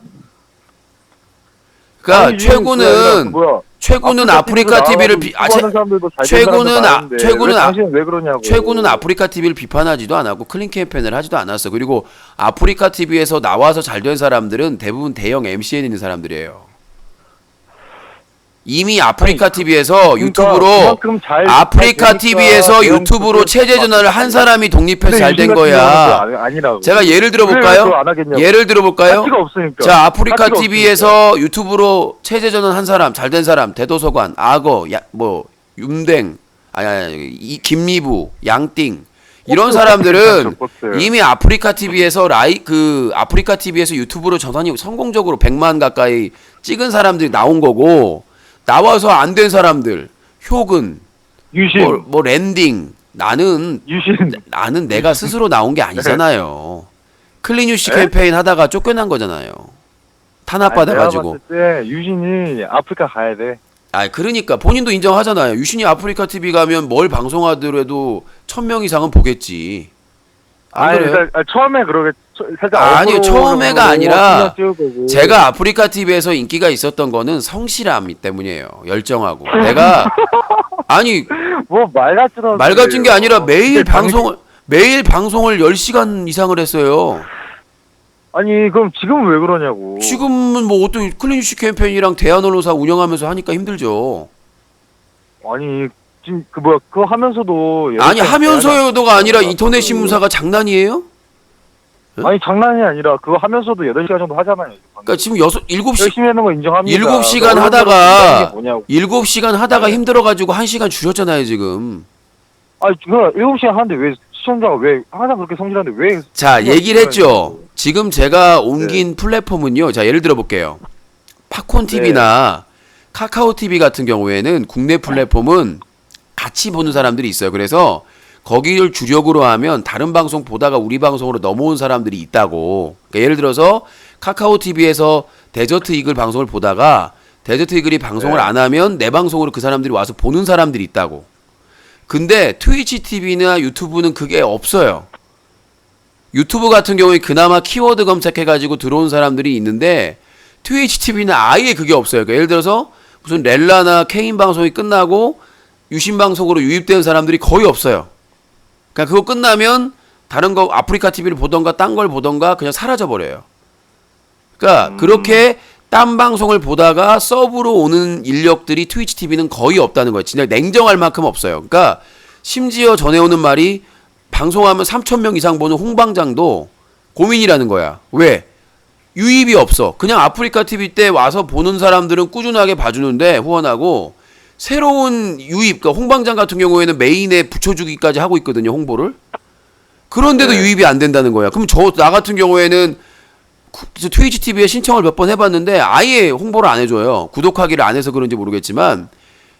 그러니까 아니, 지금 그게 아니라 그 뭐야, 최고는 아프리카 TV를 최고는 아프리카 TV를 비판하지도 않았고 클린 캠페인을 하지도 않았어. 그리고 아프리카 TV에서 나와서 잘 된 사람들은 대부분 대형 MCN에 있는 사람들이에요. 이미 아프리카 TV에서 유튜브로 아프리카 TV에서 유튜브로 체제 전환을 한 사람이 독립해서 잘 된 거야. 아니라고. 제가 예를 들어볼까요? 예를 들어볼까요? 가치가 없으니까. 자, 아프리카 가치가 TV에서 유튜브로 체제 전환 한 사람, 잘 된 사람, 대도서관, 악어, 윤댕, 김미부, 양띵 이런 사람들은 이미 아프리카 TV에서 아프리카 TV에서 유튜브로 전환이 성공적으로 100만 가까이 찍은 사람들이 나온 거고, 나와서 안 된 사람들, 효근, 유신, 랜딩, 나는 내가 스스로 나온 게 아니잖아요. 클린유시 캠페인 하다가 쫓겨난 거잖아요. 탄압받아가지고. 내가 봤을 때 유신이 아프리카 가야 돼. 그러니까 본인도 인정하잖아요. 유신이 아프리카 TV 가면 뭘 방송하더라도 1000명 이상은 보겠지. 안 그래요? 처음에 그러게 살짝 아니요, 처음에가 아니라 제가 아 아프리카 TV에서 인기가 있었던 거는 성실함 때문이에요. 열정하고. 내가 아니 뭐말 같지도 말 같은 게 아니라 매일 방송을 10시간 이상을 했어요. 아니 그럼 지금은 왜 그러냐고. 지금은 뭐 어떤 클린유시 캠페인이랑 대한언론사 운영하면서 하니까 힘들죠. 아니 지금 그거 하면서도 아니 하면서도가 아니라 인터넷 신문사가 장난이에요? 아니 장난이 아니라 그거 하면서도 8시간 정도 하잖아요. 그러니까 지금 7시 열심히 하는 거 인정합니다. 7시간 그러니까 하다가 뭐냐고. 7시간 하다가 힘들어가지고 1시간 줄였잖아요 지금. 아니 그거 7시간 하는데 왜 시청자가 왜 항상 그렇게 성실한데 왜? 자 얘기를 했죠. 지금 제가 옮긴 플랫폼은요. 자 예를 들어 볼게요. 팝콘 TV나 카카오 TV 같은 경우에는 국내 플랫폼은 같이 보는 사람들이 있어요. 그래서 거기를 주력으로 하면 다른 방송 보다가 우리 방송으로 넘어온 사람들이 있다고. 그러니까 예를 들어서 카카오 TV에서 데저트 이글 방송을 보다가 데저트 이글이 방송을 안 하면 내 방송으로 그 사람들이 와서 보는 사람들이 있다고. 근데 트위치 TV나 유튜브는 그게 없어요. 유튜브 같은 경우에 그나마 키워드 검색해가지고 들어온 사람들이 있는데 트위치 TV는 아예 그게 없어요. 그러니까 예를 들어서 무슨 렐라나 케인 방송이 끝나고 유신 방송으로 유입된 사람들이 거의 없어요. 그러니까 그거 끝나면 다른 거 아프리카 TV를 보던가 딴 걸 보던가 그냥 사라져 버려요. 그러니까 그렇게 딴 방송을 보다가 서브로 오는 인력들이 트위치 TV는 거의 없다는 거예요. 진짜 냉정할 만큼 없어요. 그러니까 심지어 전해오는 말이 방송하면 3,000명 이상 보는 홍방장도 고민이라는 거야. 왜? 유입이 없어. 그냥 아프리카 TV 때 와서 보는 사람들은 꾸준하게 봐주는데 후원하고 새로운 유입, 그러니까 홍방장 같은 경우에는 메인에 붙여주기까지 하고 있거든요, 홍보를. 그런데도 유입이 안 된다는 거야. 그럼 나 같은 경우에는 트위치 TV에 신청을 몇 번 해봤는데 아예 홍보를 안 해줘요. 구독하기를 안 해서 그런지 모르겠지만.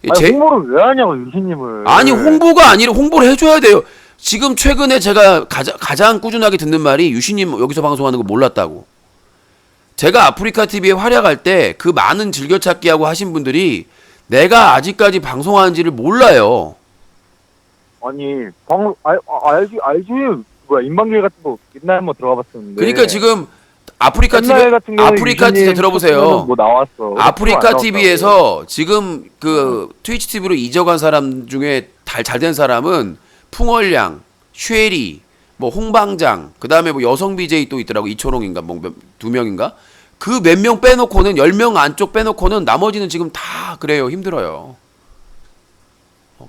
홍보를 왜 하냐고, 유신님을. 아니, 홍보가 아니라 홍보를 해줘야 돼요. 지금 최근에 제가 가장 꾸준하게 듣는 말이 유신님 여기서 방송하는 거 몰랐다고. 제가 아프리카 TV에 활약할 때 그 많은 즐겨찾기하고 하신 분들이 내가 아직까지 방송하는지를 몰라요. 아니 알지 뭐야 인방길 같은 거 옛날에 한번 들어가 봤었는데. 그러니까 지금 아프리카 TV 들어보세요. 뭐 나왔어. 아프리카 TV에서 지금 그 트위치 TV로 이적한 사람 중에 잘된 사람은 풍월량, 쉐리, 뭐 홍방장, 그 다음에 뭐 여성 BJ 또 있더라고. 이초롱인가 뭐 2명인가. 그 몇 명 빼놓고는 10명 안쪽 빼놓고는 나머지는 지금 다 그래요. 힘들어요.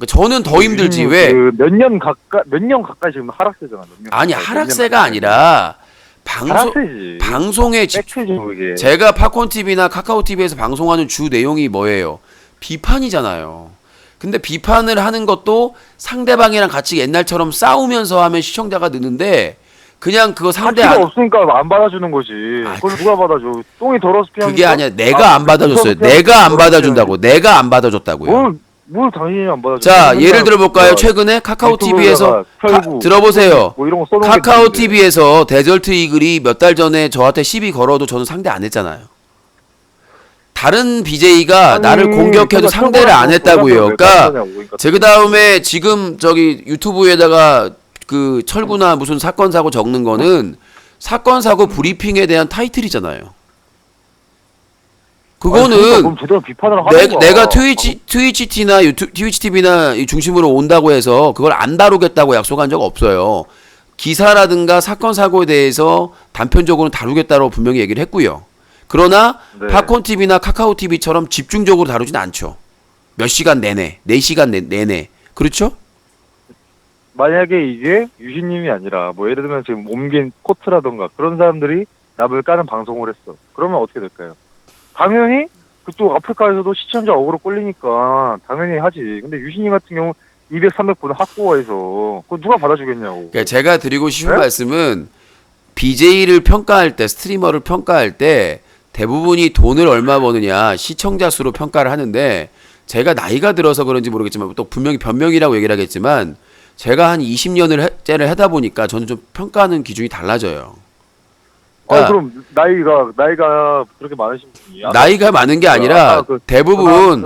저는 더 힘들지. 왜? 몇 년 가까이 지금 하락세잖아. 아니 하락세가 아니라 방송의 제가 팝콘 TV나 카카오 TV에서 방송하는 주 내용이 뭐예요? 비판이잖아요. 근데 비판을 하는 것도 상대방이랑 같이 옛날처럼 싸우면서 하면 시청자가 느는데 그냥 그거 가치가 없으니까 안 받아주는 거지. 그걸 누가 받아줘? 똥이 더러워서 피하는 그게 아니야. 내가 안 받아줬어요. 내가 안 받아준다고. 내가 안 받아줬다고요. 뭘 당연히 안 받아줘. 자, 예를 들어볼까요? 최근에 카카오 TV에서 들어보세요. 뭐 이런 거 써놓은 카카오 게 있는데. TV에서 데절트 이글이 몇 달 전에 저한테 시비 걸어도 저는 상대 안 했잖아요. 다른 BJ가 나를 공격해도 그러니까 상대를 안 했다고요. 왜 그러니까 그러냐고. 제 그다음에 지금 저기 유튜브에다가 그 철구나 무슨 사건 사고 적는 거는 사건 사고 브리핑에 대한 타이틀이잖아요. 그러니까 그거는 그럼 제대로 비판을 하는 거야. 내가 트위치 TV나 트위치 TV나 중심으로 온다고 해서 그걸 안 다루겠다고 약속한 적 없어요. 기사라든가 사건 사고에 대해서 단편적으로 다루겠다고 분명히 얘기를 했고요. 그러나 네. 팝콘 TV나 카카오 TV처럼 집중적으로 다루진 않죠. 몇 시간 내내, 4시간 내내. 그렇죠? 만약에 이게 유신님이 아니라 뭐 예를 들면 지금 옮긴 코트라던가 그런 사람들이 납을 까는 방송을 했어. 그러면 어떻게 될까요? 당연히 그쪽 아프리카에서도 시청자 어그로 끌리니까 당연히 하지. 근데 유신님 같은 경우 200, 300분 확보해서 그거 누가 받아주겠냐고. 그러니까 제가 드리고 싶은 네? 말씀은 BJ를 평가할 때, 스트리머를 평가할 때 대부분이 돈을 얼마 버느냐, 시청자 수로 평가를 하는데 제가 나이가 들어서 그런지 모르겠지만 또 분명히 변명이라고 얘기를 하겠지만 제가 한 20년을 째를 하다 보니까 저는 좀 평가하는 기준이 달라져요. 그러니까 그럼 나이가 그렇게 많으신 분이 나이가 많은 게 아니라 대부분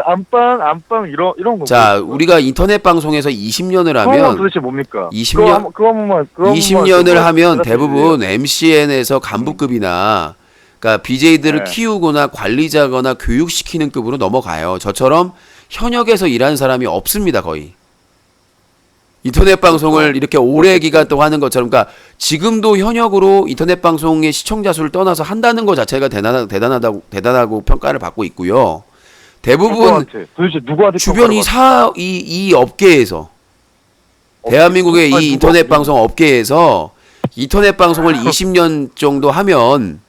안방 이런 거. 자, 우리가 인터넷 방송에서 20년을 그건 하면 도대체 뭡니까? 20년 그거 한 번만 20년을 하면 대답해 대부분 MCN에서 간부급이나 그러니까 BJ들을 네. 키우거나 관리자거나 교육시키는 급으로 넘어가요. 저처럼 현역에서 일하는 사람이 없습니다, 거의. 인터넷 방송을 이렇게 오래 기간 동안 하는 것처럼, 그러니까 지금도 현역으로 인터넷 방송의 시청자 수를 떠나서 한다는 것 자체가 대단하고 평가를 받고 있고요. 대부분 도대체 누구한테 주변 이 업계에서 대한민국의 이 인터넷 방송 업계에서 인터넷 방송을 20년 정도 하면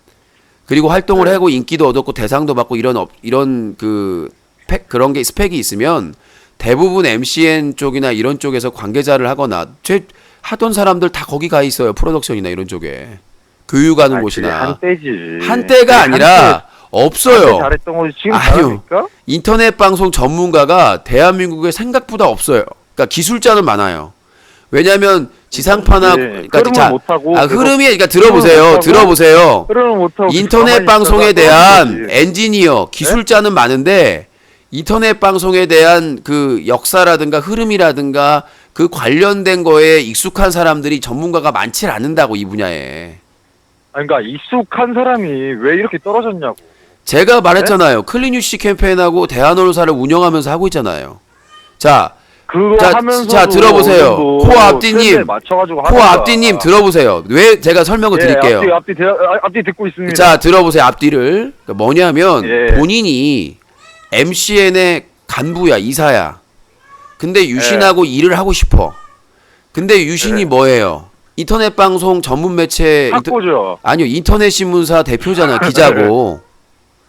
그리고 활동을 하고 인기도 얻었고 대상도 받고 이런 그런 게 스펙이 있으면 대부분 MCN 쪽이나 이런 쪽에서 관계자를 하거나 하던 사람들 다 거기 가 있어요. 프로덕션이나 이런 쪽에 교육하는 곳이나 한때가 아니라 없어요. 잘했던 거지 지금 아니요. 잘합니까? 인터넷 방송 전문가가 대한민국에 생각보다 없어요. 그러니까 기술자는 많아요. 왜냐하면 지상파나 그러니까 흐름이 그러니까 들어보세요. 흐름을 못하고 인터넷 방송에 대한 엔지니어, 기술자는 많은데 인터넷 방송에 대한 그 역사라든가 흐름이라든가 그 관련된 거에 익숙한 사람들이 전문가가 많지 않는다고 이 분야에. 그러니까 익숙한 사람이 왜 이렇게 떨어졌냐고. 제가 말했잖아요. 클린유씨 캠페인하고 대한언론사를 운영하면서 하고 있잖아요. 자, 그거 하면서 자 들어보세요. 코아 앞뒤님 들어보세요. 왜 제가 설명을 드릴게요. 앞뒤 듣고 있습니다. 자 들어보세요. 앞뒤를. 그러니까 뭐냐면 예. 본인이 MCN의 간부야, 이사야. 근데 유신하고 일을 하고 싶어. 근데 유신이 뭐예요? 인터넷 방송 전문 매체 학고죠. 아니요, 인터넷 신문사 대표잖아, 기자고.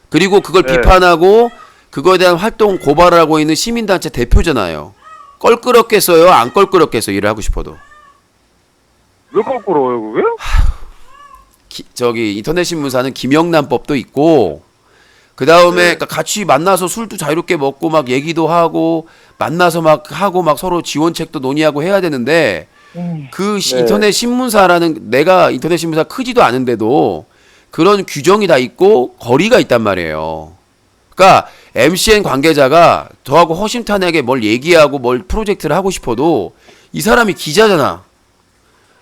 그리고 그걸 비판하고 그거에 대한 활동 고발을 하고 있는 시민단체 대표잖아요. 껄끄럽겠어요? 안 껄끄럽겠어요? 일을 하고 싶어도. 왜 껄끄러워요, 그게? 저기 인터넷 신문사는 김영란법도 있고 그 다음에 같이 만나서 술도 자유롭게 먹고 막 얘기도 하고 만나서 막 하고 막 서로 지원책도 논의하고 해야 되는데 인터넷 신문사라는 내가 인터넷 신문사 크지도 않은데도 그런 규정이 다 있고 거리가 있단 말이에요. 그러니까 MCN 관계자가 저하고 허심탄회하게 뭘 얘기하고 뭘 프로젝트를 하고 싶어도 이 사람이 기자잖아.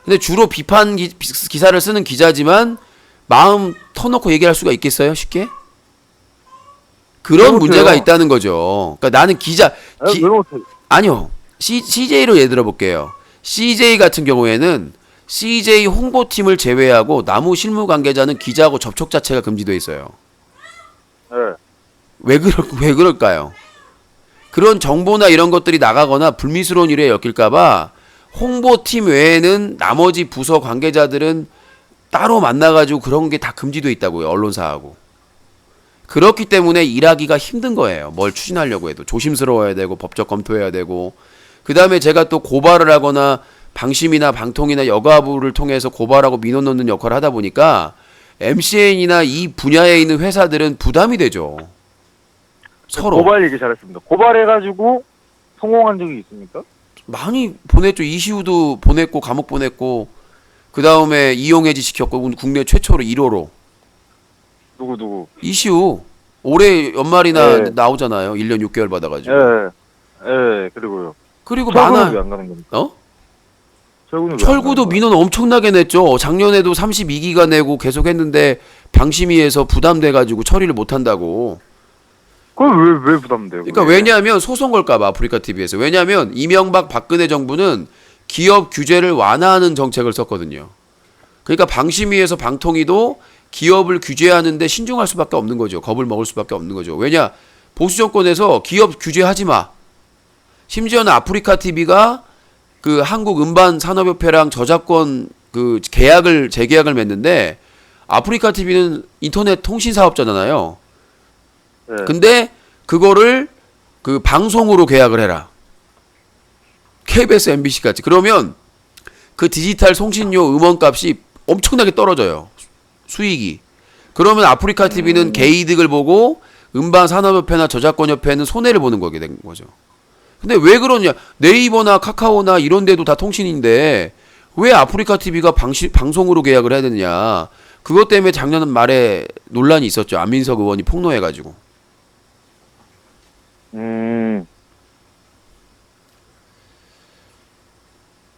근데 주로 비판 기사를 쓰는 기자지만 마음 터놓고 얘기할 수가 있겠어요? 쉽게? 그런 문제가 있다는 거죠. 그러니까 나는 아니요. CJ로 예를 들어볼게요. CJ 같은 경우에는 CJ 홍보팀을 제외하고 나무 실무 관계자는 기자하고 접촉 자체가 금지되어 있어요. 네. 왜 그럴까요? 그런 정보나 이런 것들이 나가거나 불미스러운 일에 엮일까봐 홍보팀 외에는 나머지 부서 관계자들은 따로 만나가지고 그런 게 다 금지되어 있다고요. 언론사하고. 그렇기 때문에 일하기가 힘든 거예요. 뭘 추진하려고 해도 조심스러워야 되고 법적 검토해야 되고 그 다음에 제가 또 고발을 하거나 방심이나 방통이나 여가부를 통해서 고발하고 민원 넣는 역할을 하다 보니까 MCN이나 이 분야에 있는 회사들은 부담이 되죠. 서로 고발 얘기 잘했습니다. 고발해가지고 성공한 적이 있습니까? 많이 보냈죠. 이시우도 보냈고 감옥 보냈고 그 다음에 이용해지 시켰고 국내 최초로 1호로 누구? 이시우 올해 연말이나 네. 나오잖아요. 1년 6개월 받아가지고. 그리고요. 그리고 철구는 많아. 왜 안 가는 겁니까? 어? 철구는 왜안 철구도 가는 거야? 민원 엄청나게 냈죠. 작년에도 32기가 내고 계속 했는데 방심위에서 부담돼가지고 처리를 못한다고. 그걸 왜 부담돼요? 그러니까 그게? 왜냐하면 소송 걸까봐 아프리카 TV에서. 왜냐하면 이명박 박근혜 정부는 기업 규제를 완화하는 정책을 썼거든요. 그러니까 방심위에서 방통위도 기업을 규제하는데 신중할 수밖에 없는 거죠. 겁을 먹을 수밖에 없는 거죠. 왜냐? 보수 정권에서 기업 규제하지 마. 심지어는 아프리카 TV가 그 한국 음반 산업협회랑 저작권 그 재계약을 맺는데 아프리카 TV는 인터넷 통신 사업자잖아요. 네. 근데 그거를 그 방송으로 계약을 해라. KBS, MBC 같이. 그러면 그 디지털 송신료 음원값이 엄청나게 떨어져요. 수익이. 그러면 아프리카 TV는 개이득을 보고 음반 산업협회나 저작권협회는 손해를 보는 거게 된 거죠. 근데 왜 그러냐? 네이버나 카카오나 이런 데도 다 통신인데 왜 아프리카 TV가 방송으로 계약을 해야 되느냐? 그것 때문에 작년 말에 논란이 있었죠. 안민석 의원이 폭로해가지고.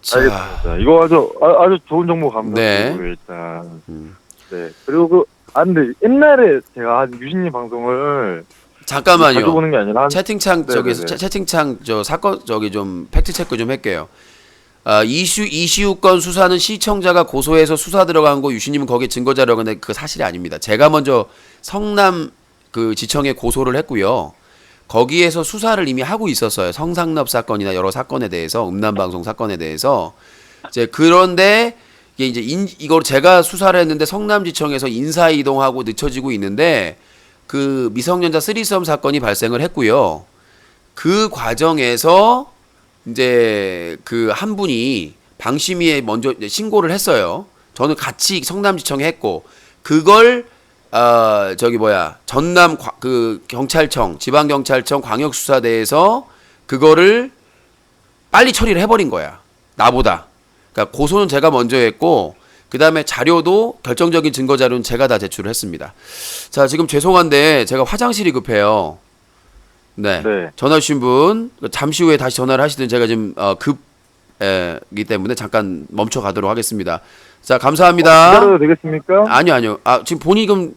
자, 알겠습니다. 이거 아주 좋은 정보 감사드리고요, 네. 일단. 음. 네. 그리고 근데 옛날에 제가 한 유신님 방송을 자주 잠깐만요. 보는 게 아니라 채팅창 저기서 네네네. 채팅창 저 사건 저기 좀 팩트 체크 좀 할게요. 이시우 건 수사는 시청자가 고소해서 수사 들어간 거 유시님은 거기에 증거 자료가 근데 그 사실이 아닙니다. 제가 먼저 성남 그 지청에 고소를 했고요. 거기에서 수사를 이미 하고 있었어요. 성상납 사건이나 여러 사건에 대해서 음란 방송 사건에 대해서 이제 그런데 이게 이제 이걸 제가 수사를 했는데 성남지청에서 인사 이동하고 늦춰지고 있는데 그 미성년자 쓰리썸 사건이 발생을 했고요. 그 과정에서 이제 그 한 분이 방심위에 먼저 이제 신고를 했어요. 저는 같이 성남지청에 했고 그걸 저기 뭐야 전남 그 경찰청 지방경찰청 광역수사대에서 그거를 빨리 처리를 해버린 거야. 나보다. 그러니까 고소는 제가 먼저 했고 그 다음에 자료도 결정적인 증거 자료는 제가 다 제출을 했습니다. 자 지금 죄송한데 제가 화장실이 급해요. 네. 네. 전화 주신 분 잠시 후에 다시 전화를 하시든 제가 지금 급이기 때문에 잠깐 멈춰 가도록 하겠습니다. 자 감사합니다. 기다려도 되겠습니까? 아니요. 지금 본인이 그럼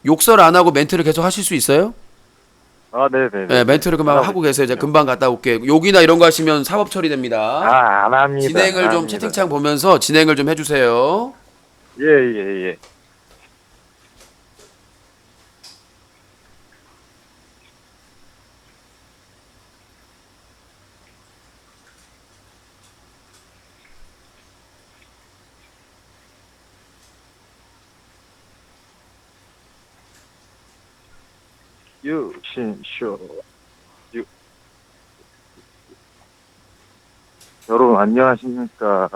욕설 안 하고 멘트를 계속 하실 수 있어요? 네네. 네, 멘트를 그만 하고 계세요. 제가 금방 갔다 올게요. 욕이나 이런 거 하시면 사법 처리됩니다. 안 합니다. 진행을 안 좀 합니다. 채팅창 보면서 진행을 좀 해주세요. 예. 유신쇼. 여러분 안녕하십니까?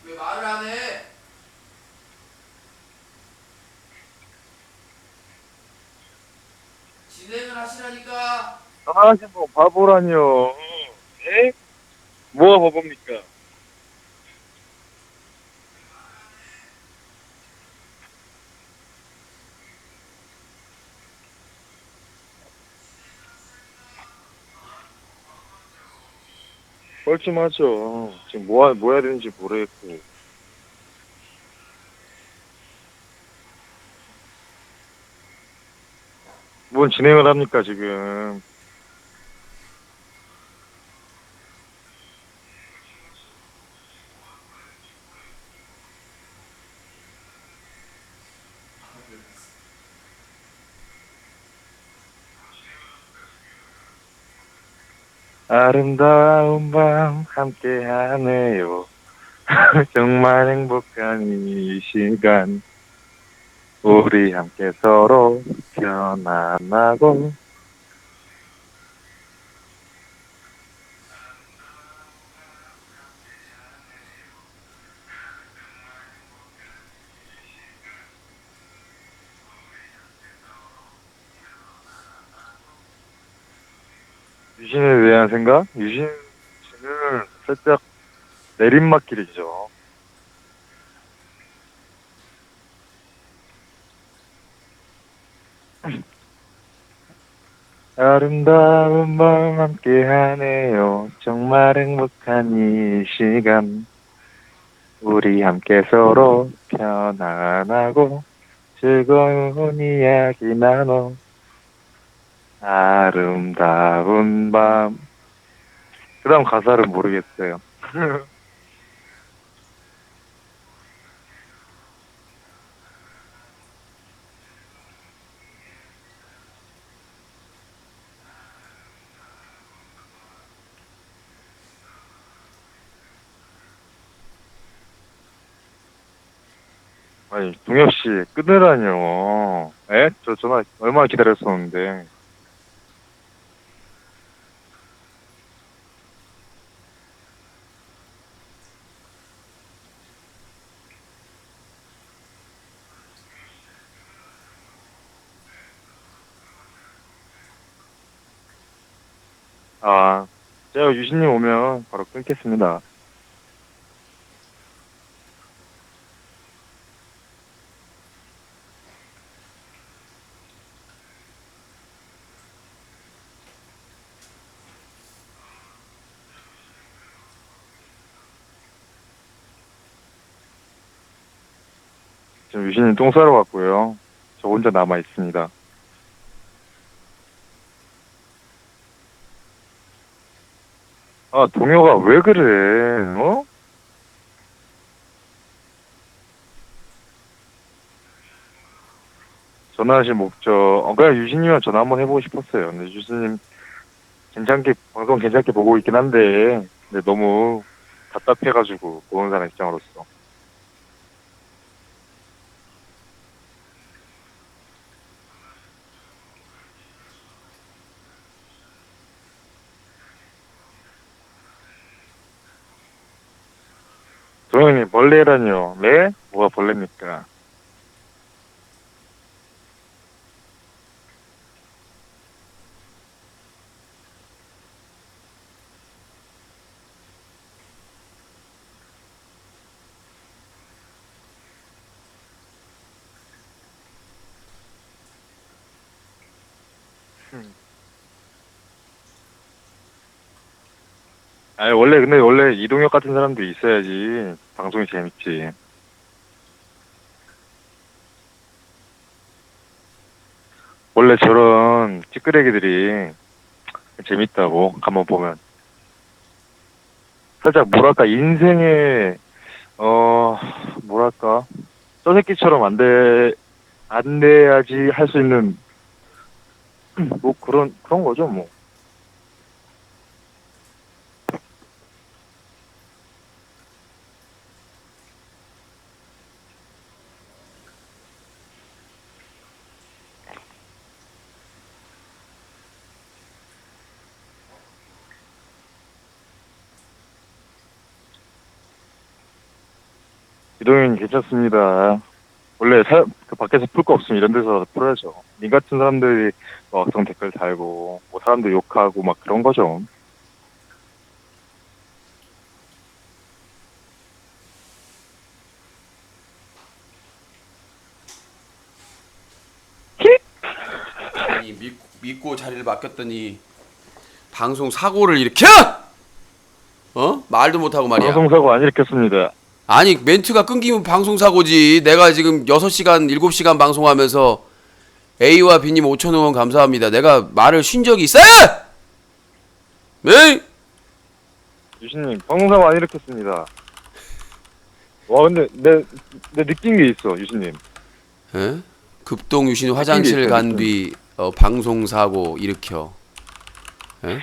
왜 말을 안 해? 진행을 하시라니까. 전화하신 분 바보라뇨. 예? 뭐가 바보입니까? 뻘쭘하죠. 지금 뭐 해야 되는지 모르겠고. 뭔 진행을 합니까, 지금. 아름다운 밤 함께하네요. 정말 행복한 이 시간. 우리 함께 서로 편안하고. 유신에 대한 생각? 유신 씨는 살짝 내린막길이죠. 아름다운 밤 함께하네요. 정말 행복한 이 시간. 우리 함께 서로 편안하고 즐거운 이야기 나눠. 아름다운 밤. 그 다음 가사를 모르겠어요. 아니, 동엽씨, 끊으라뇨. 에? 저 전화 얼마나 기다렸었는데. 아, 제가 유신님 오면 바로 끊겠습니다. 지금 유신님 똥 싸러 갔고요. 저 혼자 남아 있습니다. 아, 동요가 왜 그래? 어? 전화하실 목적, 그냥 유신님이랑 전화 한번 해보고 싶었어요. 근데 유신님 방송 괜찮게 보고 있긴 한데, 근데 너무 답답해가지고, 보는 사람 입장으로서. 동현님, 벌레라뇨. 네? 뭐가 벌레입니까? 아니, 근데 원래 이동혁 같은 사람들이 있어야지 방송이 재밌지. 원래 저런 찌끄레기들이 재밌다고, 한번 보면. 살짝, 뭐랄까, 인생에, 뭐랄까, 저 새끼처럼 안 돼야지 할 수 있는, 뭐, 그런 거죠, 뭐. 이동현 괜찮습니다. 원래 그 밖에서 풀 거 없으면 이런 데서 풀어야죠. 님 같은 사람들이 막 악성 댓글 달고, 뭐 사람들 욕하고 막 그런 거죠. 아니 믿고 자리를 맡겼더니 방송 사고를 일으켜? 말도 못하고 말이야. 방송사고 안 일으켰습니다. 아니 멘트가 끊기면 방송 사고지. 내가 지금 6시간 7시간 방송하면서 A와 B님 5,000원 감사합니다. 내가 말을 쉰 적이 있어요? 네? 유신님, 방송사고 안 일으켰습니다. 와, 근데 내 느낀 게 있어, 유신님. 급동 유신 화장실 있어요, 간 뒤 방송 사고 일으켜. 예?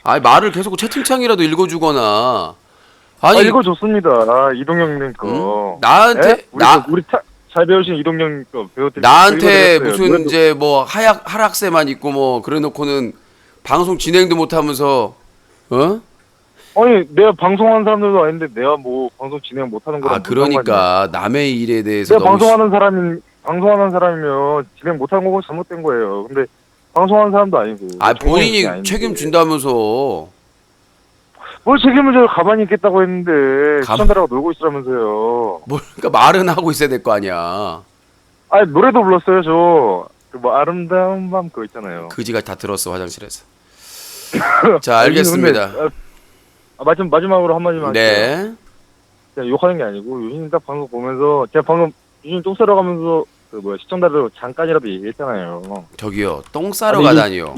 아니 말을 계속 채팅창이라도 읽어주거나. 아니 읽어줬습니다. 이동영님 거. 나한테 예? 우리 잘 배우신 이동영 거 배워드릴게요. 나한테 읽어드렸어요. 무슨 이제 뭐 하락세만 있고 뭐 그래놓고는 방송 진행도 못하면서 어? 아니 내가 방송하는 사람들도 아닌데 내가 뭐 방송 진행 못하는 거랑 아 무슨 상관이야. 그러니까 남의 일에 대해서 내가 너무 방송하는 사람이면 진행 못하는 거고 잘못된 거예요. 근데 방송하는 사람도 아니고. 아 전공이 본인이 아닌데. 책임진다면서. 뭘 책임을 져요? 가만히 있겠다고 했는데 가- 시청자라고 놀고 있으라면서요. 뭘 그러니까 말은 하고 있어야 될 거 아니야. 아니 노래도 불렀어요 저. 그 뭐 아름다운 밤 그거 있잖아요. 그지가 다 들었어 화장실에서. 자 알겠습니다. 마지막으로 한마디만 할게요. 네. 그냥 욕하는 게 아니고 유진이 딱 방송 보면서 제가 방금 유진이 똥 싸러 가면서 그 뭐야 시청자들 잠깐이라도 얘기했잖아요. 저기요 똥 싸러 아니, 가다니요.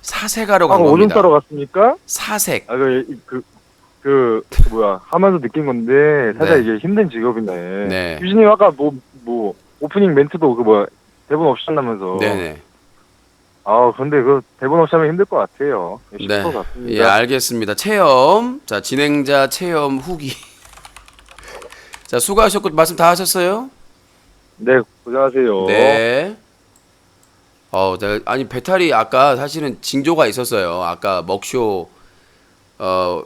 사색하러 간 오줌 겁니다. 싸러 갔습니까? 사색. 아 그 뭐야 하면서 느낀 건데 살짝 네. 이게 힘든 직업이네. 네. 유진이 아까 뭐 오프닝 멘트도 그 뭐야 대본 없이 한다면서. 네네. 아 근데 그 대본 없이 하면 힘들 것 같아요. 네. 10% 같습니다. 예 알겠습니다. 체험. 자 진행자 체험 후기. 자 수고하셨고 말씀 다 하셨어요? 네 고생하세요. 네. 아니 배탈이 아까 사실은 징조가 있었어요. 아까 먹쇼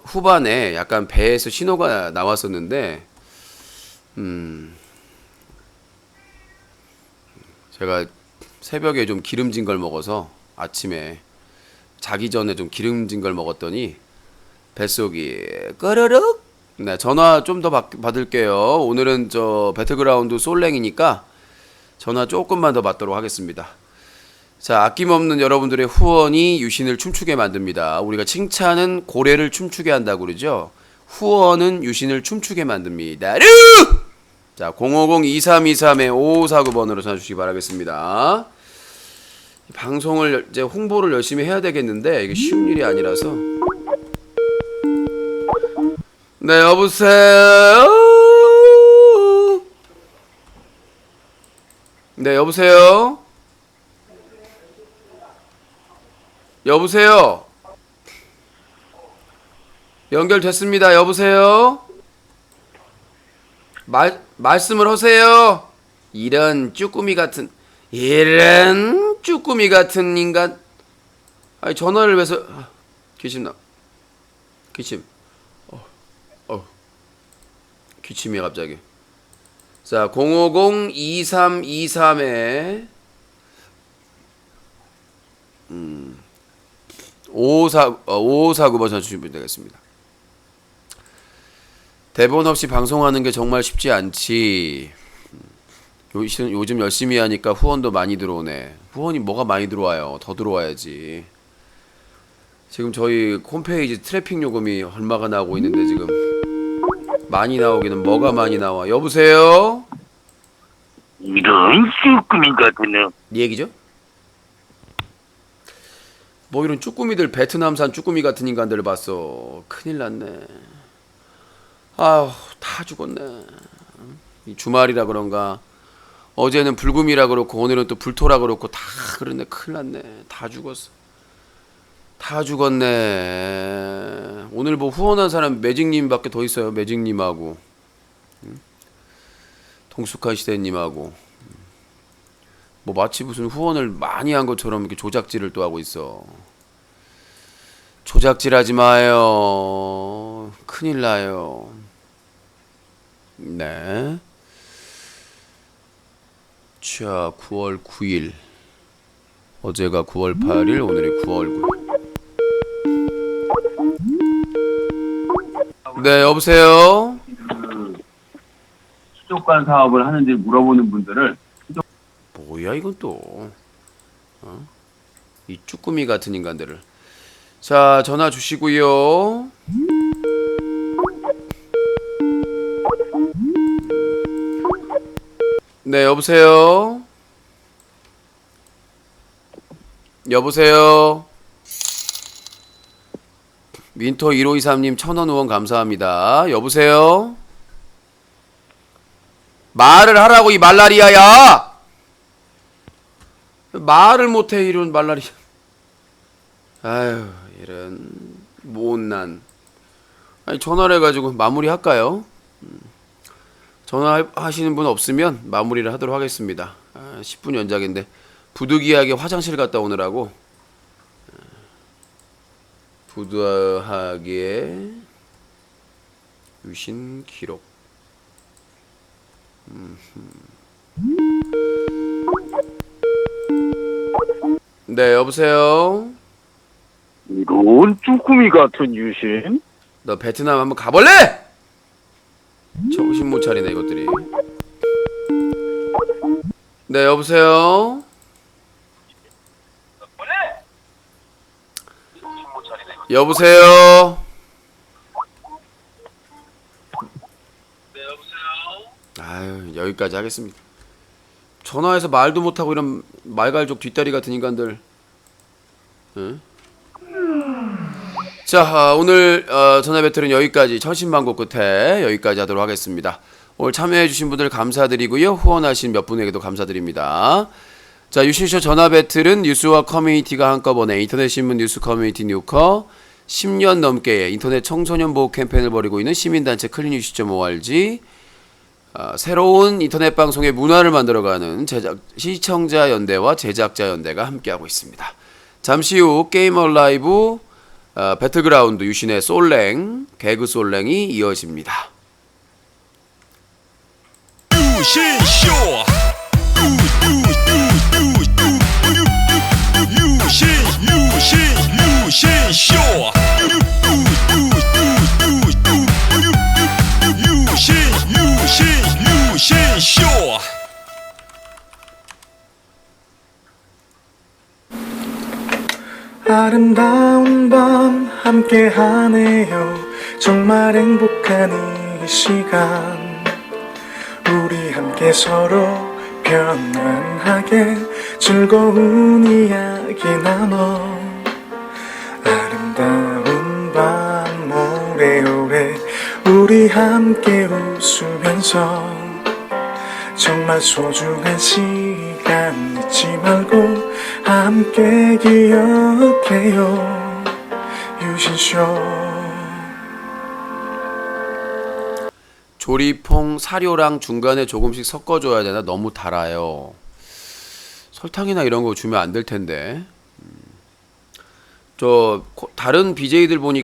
후반에 약간 배에서 신호가 나왔었는데, 제가 새벽에 좀 기름진 걸 먹어서 아침에 자기 전에 좀 기름진 걸 먹었더니 뱃속이 끄르륵. 네, 전화 좀 더 받을게요. 오늘은 저 배틀그라운드 솔랭이니까 전화 조금만 더 받도록 하겠습니다. 자, 아낌없는 여러분들의 후원이 유신을 춤추게 만듭니다. 우리가 칭찬은 고래를 춤추게 한다고 그러죠. 후원은 유신을 춤추게 만듭니다. 자, 050-2323-5549번으로 전화 주시기 바라겠습니다. 방송을 이제 홍보를 열심히 해야 되겠는데 이게 쉬운 일이 아니라서. 네, 여보세요? 네, 여보세요? 여보세요? 연결됐습니다. 여보세요? 말씀을 하세요. 이런 쭈꾸미 같은 인간. 아니 전화를 왜서 기침. 기침이 갑자기. 자, 050-2323에 5549번 전화주시면 되겠습니다. 대본 없이 방송하는 게 정말 쉽지 않지. 요즘 열심히 하니까 후원도 많이 들어오네. 후원이 뭐가 많이 들어와요. 더 들어와야지. 지금 저희 홈페이지 트래픽 요금이 얼마가 나오고 있는데 지금 많이 나오기는 뭐가 많이 나와. 여보세요? 이런 쭈꾸미 같은 이 얘기죠? 뭐 이런 쭈꾸미들 베트남산 쭈꾸미 같은 인간들을 봤어. 큰일 났네. 아휴 다 죽었네. 이 주말이라 그런가. 어제는 불금이라 그렇고 오늘은 또 불토라 그렇고 다 그러네. 큰일 났네. 다 죽었어. 다 죽었네. 오늘 뭐 후원한 사람 매직님밖에 더 있어요. 매직님하고 동숙한 시대님하고 뭐 마치 무슨 후원을 많이 한 것처럼 이렇게 조작질을 또 하고 있어. 조작질하지 마요. 큰일 나요. 네. 자, 9월 9일. 어제가 9월 8일, 오늘이 9월 9일. 네, 여보세요? 수족관 사업을 하는지 물어보는 분들을 뭐야 이건 또 이 쭈꾸미 같은 인간들을. 자, 전화 주시고요. 네, 여보세요? 여보세요? 윈터 1523님 1000원 후원 감사합니다. 여보세요? 말을 하라고 이 말라리아야. 말을 못해 이런 말라리아. 아유, 이런 못난. 아니, 전화를 해가지고 마무리할까요? 전화하시는 분 없으면 마무리를 하도록 하겠습니다. 10분 연작인데 부득이하게 화장실 갔다 오느라고 부득하게 유신 기록. 네, 여보세요. 이런 쭈꾸미 같은 유신? 너 베트남 한번 가볼래? 정신 못 차리네 이것들이. 네, 여보세요. 여보세요. 아유, 여기까지 하겠습니다. 전화해서 말도 못하고 이런 말갈족 뒷다리 같은 인간들. 응? 자, 오늘 전화 배틀은 여기까지, 천신만고 끝에 여기까지 하도록 하겠습니다. 오늘 참여해주신 분들 감사드리고요. 후원하신 몇 분에게도 감사드립니다. 자, 유신쇼 전화 배틀은 뉴스와 커뮤니티가 한꺼번에 인터넷 신문 뉴스 커뮤니티 뉴커 10년 넘게 인터넷 청소년 보호 캠페인을 벌이고 있는 시민단체 클린뉴스.org, 새로운 인터넷 방송의 문화를 만들어가는 시청자 연대와 제작자 연대가 함께하고 있습니다. 잠시 후 게이머 라이브 배틀그라운드 유신의 솔랭, 개그 솔랭이 이어집니다. 유신쇼 유신쇼 유신쇼 아름다운 밤 함께하네요. 정말 행복한 이 시간, 우리 함께 서로 편안하게 즐거운 이야기 나눠. 아름다운 밤 오래오래 우리 함께 웃으면서 정말 소중한 시간 잊지 말고 함께 기억해요. 유신쇼. 조리퐁 사료랑 중간에 조금씩 섞어줘야 되나? 너무 달아요. 설탕이나 이런 거 주면 안 될 텐데. 다른 BJ들 보니까